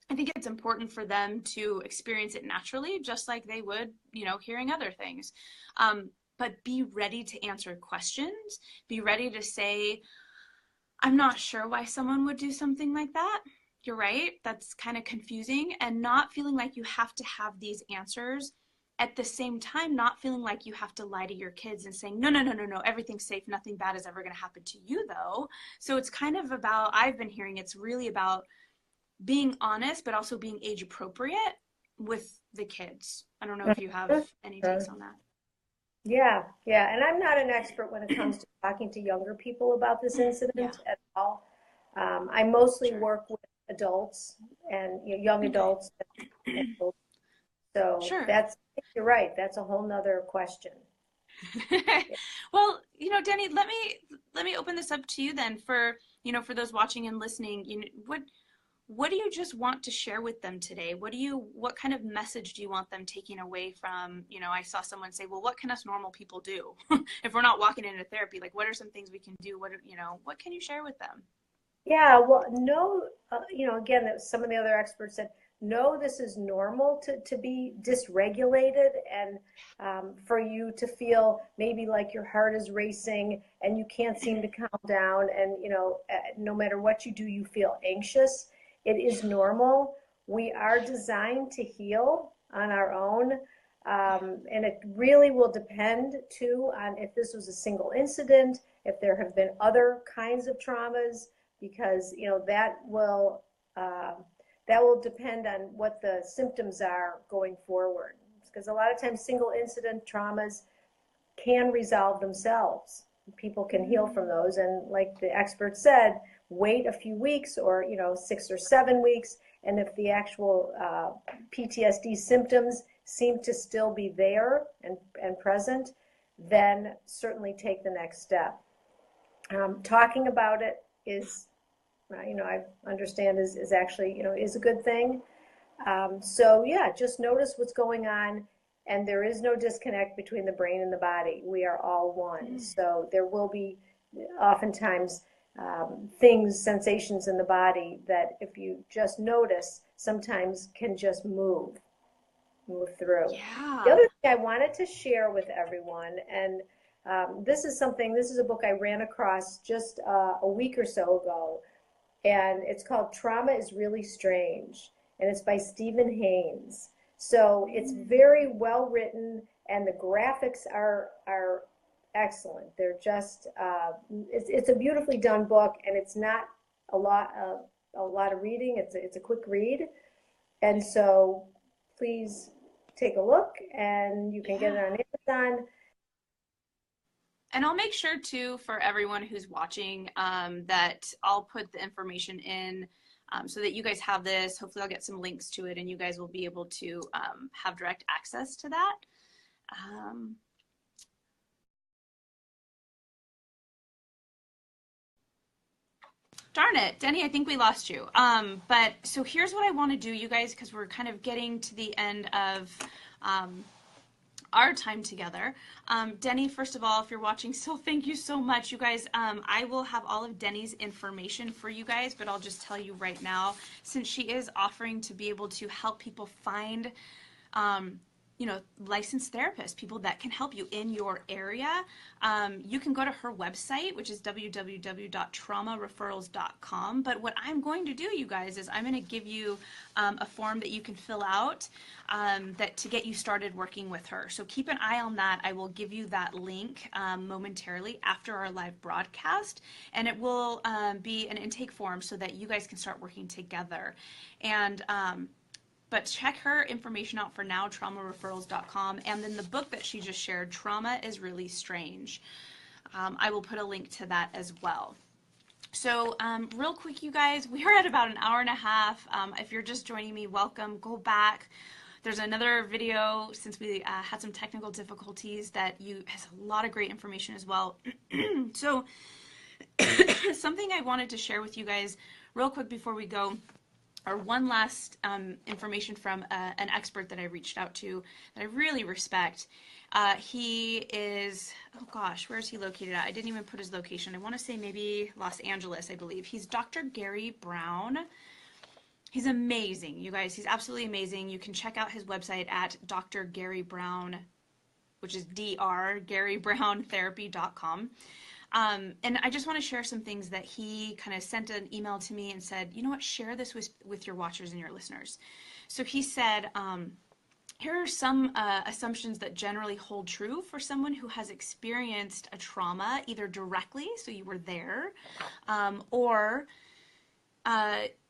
I think it's important for them to experience it naturally, just like they would, hearing other things. But be ready to answer questions. Be ready to say, I'm not sure why someone would do something like that. You're right. That's kind of confusing. And not feeling like you have to have these answers. At the same time, not feeling like you have to lie to your kids and saying, no, everything's safe. Nothing bad is ever going to happen to you, though. So it's kind of about, I've been hearing, it's really about being honest, but also being age appropriate with the kids. I don't know if you have any takes on that. Yeah. And I'm not an expert when it comes to talking to younger people about this incident at all. I mostly work with adults and young adults. So you're right. That's a whole nother question. Well, Denny, let me open this up to you then for those watching and listening. What do you just want to share with them today? What kind of message do you want them taking away from, I saw someone say, well, what can us normal people do if we're not walking into therapy? Like, what are some things we can do? What can you share with them? Yeah, well, again, some of the other experts said, no, this is normal to be dysregulated, and for you to feel maybe like your heart is racing and you can't seem to calm down, and no matter what you do, you feel anxious. It is normal. We are designed to heal on our own, and it really will depend too on if this was a single incident, if there have been other kinds of traumas, because that will depend on what the symptoms are going forward. Because a lot of times single incident traumas can resolve themselves. People can heal from those, and like the expert said, wait a few weeks or 6 or 7 weeks, and if the actual PTSD symptoms seem to still be there and present, then certainly take the next step. Talking about it is, I understand is actually, is a good thing. So yeah, just notice what's going on, and there is no disconnect between the brain and the body. We are all one. So there will be oftentimes things, sensations in the body that if you just notice, sometimes can just move through. Yeah. The other thing I wanted to share with everyone, and this is a book I ran across just a week or so ago, and it's called Trauma is Really Strange, and it's by Stephen Haynes. So it's very well written, and the graphics are excellent. They're just it's a beautifully done book, and it's not a lot of reading. It's a quick read, and so please take a look, and you can get it on Amazon. And I'll make sure too, for everyone who's watching, that I'll put the information in so that you guys have this. Hopefully I'll get some links to it and you guys will be able to have direct access to that. Darn it, Denny, I think we lost you. But so here's what I want to do, you guys, because we're kind of getting to the end of our time together. Denny, first of all, if you're watching still, thank you so much. You guys, I will have all of Denny's information for you guys, but I'll just tell you right now, since she is offering to be able to help people find licensed therapists, people that can help you in your area. You can go to her website, which is www.traumareferrals.com. But what I'm going to do, you guys, is I'm going to give you a form that you can fill out that to get you started working with her. So keep an eye on that. I will give you that link momentarily after our live broadcast, and it will be an intake form so that you guys can start working together. And but check her information out for now, traumareferrals.com, and then the book that she just shared, Trauma is Really Strange. I will put a link to that as well. So real quick, you guys, we are at about an hour and a half. If you're just joining me, welcome. Go back. There's another video, since we had some technical difficulties, that has a lot of great information as well. So something I wanted to share with you guys real quick before we go, or one last information from an expert that I reached out to that I really respect. He is, oh gosh, where is he located at? I didn't even put his location. I want to say maybe Los Angeles, I believe. He's Dr. Gary Brown. He's amazing, you guys. He's absolutely amazing. You can check out his website at Dr. Gary Brown, which is drgarybrown.therapy.com. And I just want to share some things that he kind of sent an email to me and said, you know what, share this with your watchers and your listeners. So he said, here are some assumptions that generally hold true for someone who has experienced a trauma, either directly, so you were there, or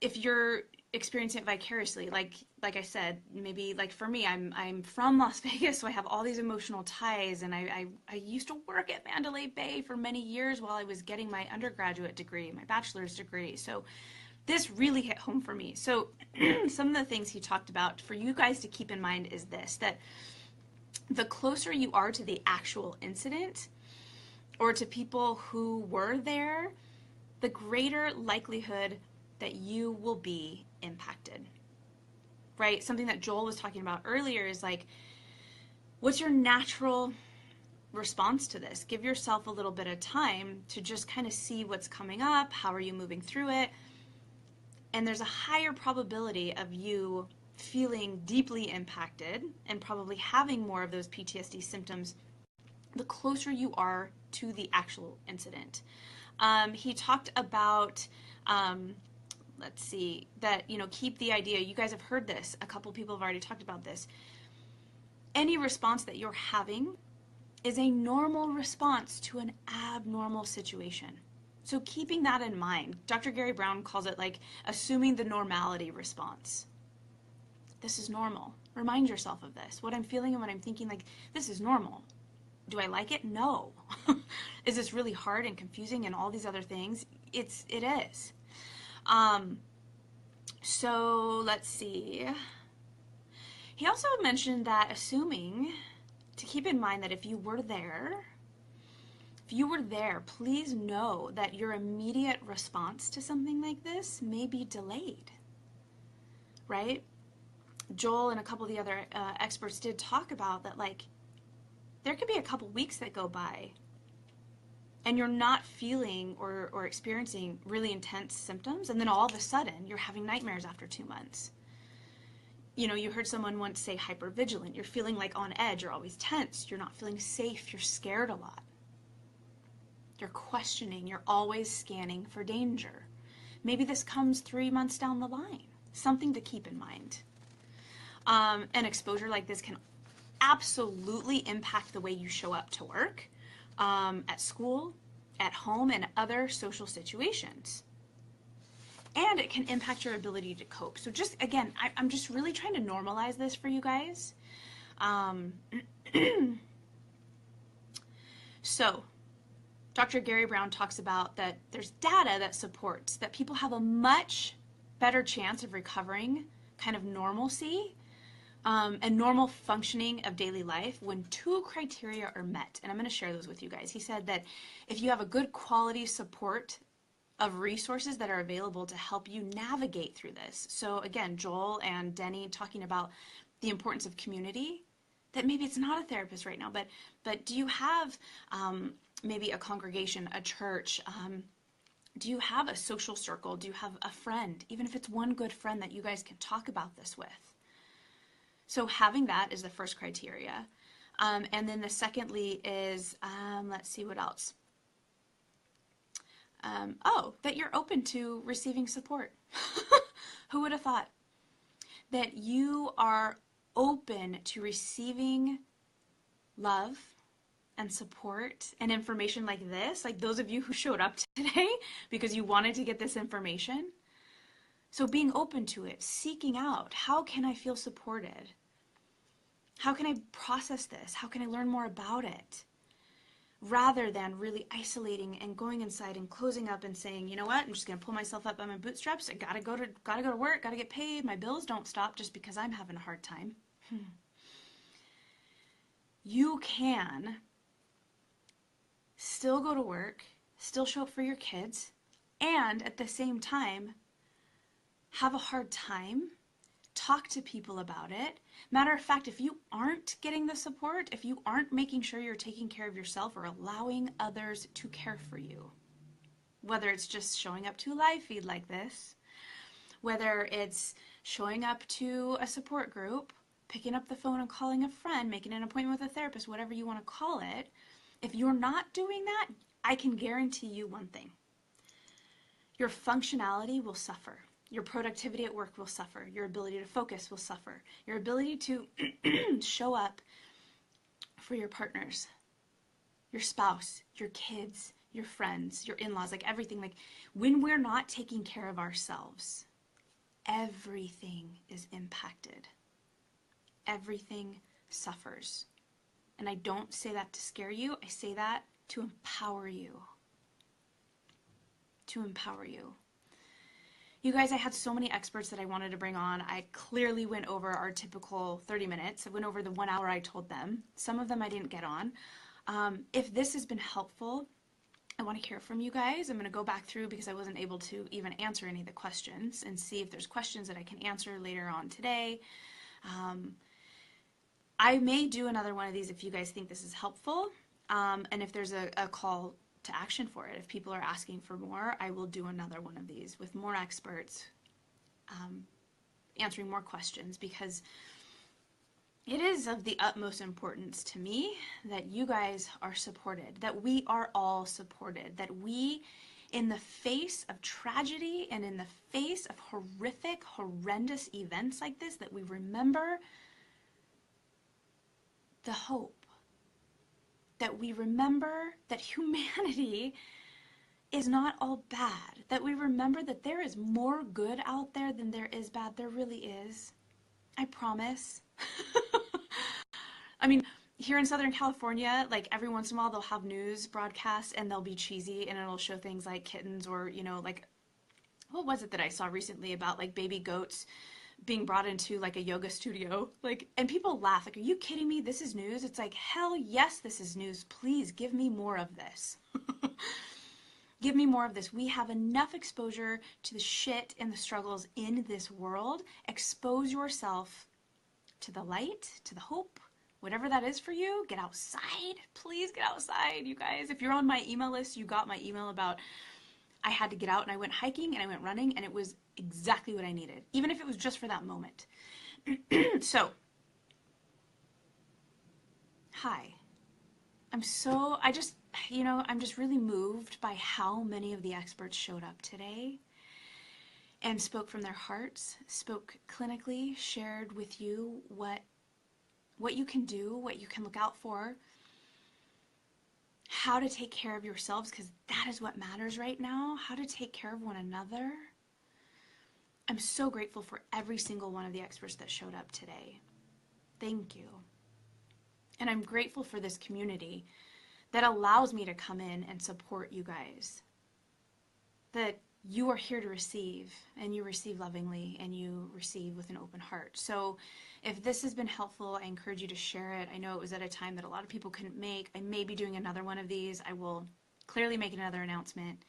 if you're experiencing it vicariously, like I said, maybe like for me, I'm from Las Vegas, so I have all these emotional ties, and I used to work at Mandalay Bay for many years while I was getting my undergraduate degree, my bachelor's degree. So this really hit home for me. So some of the things he talked about for you guys to keep in mind is this, that the closer you are to the actual incident or to people who were there, the greater likelihood that you will be impacted, right? Something that Joel was talking about earlier is like, what's your natural response to this? Give yourself a little bit of time to just kind of see what's coming up. How are you moving through it? And there's a higher probability of you feeling deeply impacted and probably having more of those PTSD symptoms the closer you are to the actual incident. He talked about let's see, that, keep the idea, you guys have heard this, a couple people have already talked about this. Any response that you're having is a normal response to an abnormal situation. So keeping that in mind, Dr. Gary Brown calls it like assuming the normality response. This is normal. Remind yourself of this. What I'm feeling and what I'm thinking, like, this is normal. Do I like it? No. Is this really hard and confusing and all these other things? It is. So let's see. He also mentioned that assuming to keep in mind that if you were there, please know that your immediate response to something like this may be delayed, right? Joel and a couple of the other experts did talk about that, like, there could be a couple weeks that go by and you're not feeling or experiencing really intense symptoms, and then all of a sudden you're having nightmares after 2 months. You know, you heard someone once say hypervigilant. You're feeling like on edge, you're always tense, you're not feeling safe, you're scared a lot. You're questioning, you're always scanning for danger. Maybe this comes 3 months down the line. Something to keep in mind. An exposure like this can absolutely impact the way you show up to work, at school, at home, and other social situations. And it can impact your ability to cope. So just, again, I'm just really trying to normalize this for you guys. So, Dr. Gary Brown talks about that there's data that supports that people have a much better chance of recovering kind of normalcy and normal functioning of daily life when 2 criteria are met. And I'm going to share those with you guys. He said that if you have a good quality support of resources that are available to help you navigate through this. So again, Joel and Denny talking about the importance of community, that maybe it's not a therapist right now, but do you have maybe a congregation, a church? Do you have a social circle? Do you have a friend, even if it's one good friend that you guys can talk about this with? So having that is the first criteria. And then the secondly is, let's see what else. That you're open to receiving support. Who would have thought that you are open to receiving love and support and information like this, like those of you who showed up today because you wanted to get this information? So being open to it, seeking out, how can I feel supported? How can I process this? How can I learn more about it? Rather than really isolating and going inside and closing up and saying, you know what, I'm just going to pull myself up by my bootstraps. I gotta go to work, gotta get paid. My bills don't stop just because I'm having a hard time. You can still go to work, still show up for your kids, and at the same time have a hard time, talk to people about it. Matter of fact, if you aren't getting the support, if you aren't making sure you're taking care of yourself or allowing others to care for you, whether it's just showing up to a live feed like this, whether it's showing up to a support group, picking up the phone and calling a friend, making an appointment with a therapist, whatever you want to call it, if you're not doing that, I can guarantee you one thing. Your functionality will suffer. Your productivity at work will suffer. Your ability to focus will suffer. Your ability to show up for your partners, your spouse, your kids, your friends, your in-laws, like everything. Like when we're not taking care of ourselves, everything is impacted. Everything suffers. And I don't say that to scare you. I say that to empower you. To empower you. You guys, I had so many experts that I wanted to bring on. I clearly went over our typical 30 minutes. I went over the 1 hour I told them. Some of them I didn't get on. If this has been helpful, I want to hear from you guys. I'm going to go back through because I wasn't able to even answer any of the questions and see if there's questions that I can answer later on today. I may do another one of these if you guys think this is helpful, and if there's a call to action for it. If people are asking for more, I will do another one of these with more experts answering more questions, because it is of the utmost importance to me that you guys are supported, that we are all supported, that we, in the face of tragedy and in the face of horrific, horrendous events like this, that we remember the hope, that we remember that humanity is not all bad, that we remember that there is more good out there than there is bad. There really is. I promise. I mean, here in Southern California, like every once in a while they'll have news broadcasts and they'll be cheesy and it'll show things like kittens or, you know, like, what was it that I saw recently about like baby goats being brought into like a yoga studio, like, and people laugh, like, are you kidding me? This is news? It's like, hell yes, this is news. Please give me more of this. Give me more of this. We have enough exposure to the shit and the struggles in this world. Expose yourself to the light, to the hope, whatever that is for you. Get outside. Please get outside, you guys. If you're on my email list, you got my email about I had to get out, and I went hiking and I went running, and it was exactly what I needed, even if it was just for that moment. So, hi. I'm just really moved by how many of the experts showed up today and spoke from their hearts, spoke clinically, shared with you what you can do, what you can look out for, how to take care of yourselves, because that is what matters right now, how to take care of one another. I'm so grateful for every single one of the experts that showed up today. Thank you. And I'm grateful for this community that allows me to come in and support you guys. That you are here to receive, and you receive lovingly, and you receive with an open heart. So if this has been helpful, I encourage you to share it. I know it was at a time that a lot of people couldn't make. I may be doing another one of these. I will clearly make another announcement.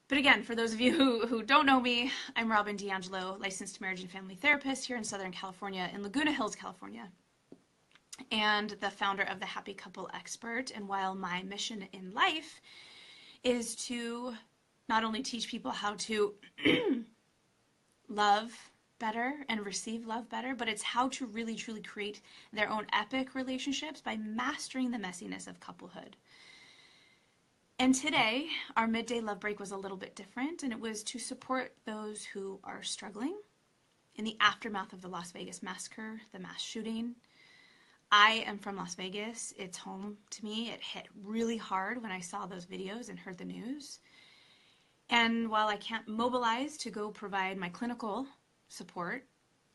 But again, for those of you who don't know me, I'm Robyn D'Angelo, licensed marriage and family therapist here in Southern California, in Laguna Hills, California, and the founder of the Happy Couple Expert. And while my mission in life is to not only teach people how to love better and receive love better, but it's how to really truly create their own epic relationships by mastering the messiness of couplehood. And today, our midday love break was a little bit different, and it was to support those who are struggling in the aftermath of the Las Vegas massacre, the mass shooting. I am from Las Vegas. It's home to me. It hit really hard when I saw those videos and heard the news. And while I can't mobilize to go provide my clinical support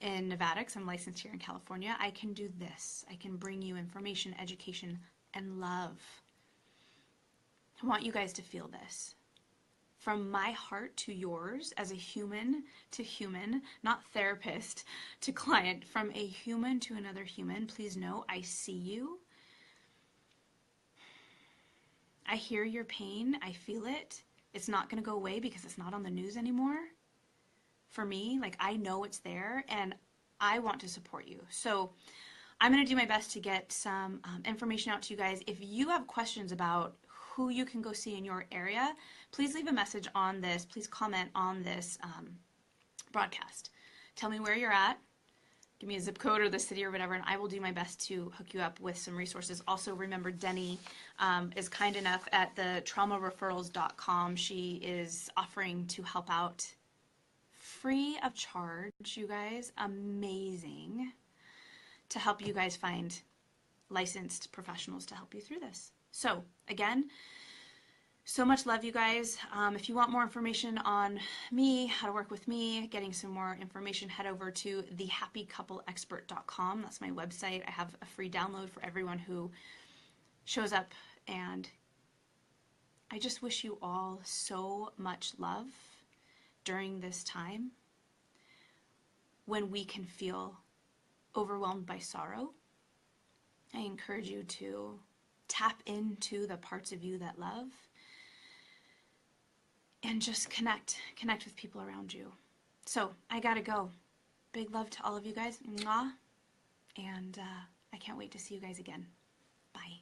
in Nevada, because I'm licensed here in California, I can do this. I can bring you information, education, and love. I want you guys to feel this. From my heart to yours, as a human to human, not therapist to client, from a human to another human, please know I see you. I hear your pain. I feel it. It's not going to go away because it's not on the news anymore. For me, like, I know it's there, and I want to support you. So I'm going to do my best to get some information out to you guys. If you have questions about who you can go see in your area, please leave a message on this. Please comment on this broadcast. Tell me where you're at. Give me a zip code or the city or whatever, and I will do my best to hook you up with some resources. Also, remember, Denny is kind enough at the traumareferrals.com. She is offering to help out free of charge, you guys. Amazing. To help you guys find licensed professionals to help you through this. So, again, so much love, you guys. If you want more information on me, how to work with me, getting some more information, head over to thehappycoupleexpert.com. That's my website. I have a free download for everyone who shows up, and I just wish you all so much love during this time when we can feel overwhelmed by sorrow. I encourage you to tap into the parts of you that love, and just connect with people around you. So I gotta go. Big love to all of you guys. Mwah. And I can't wait to see you guys again. Bye.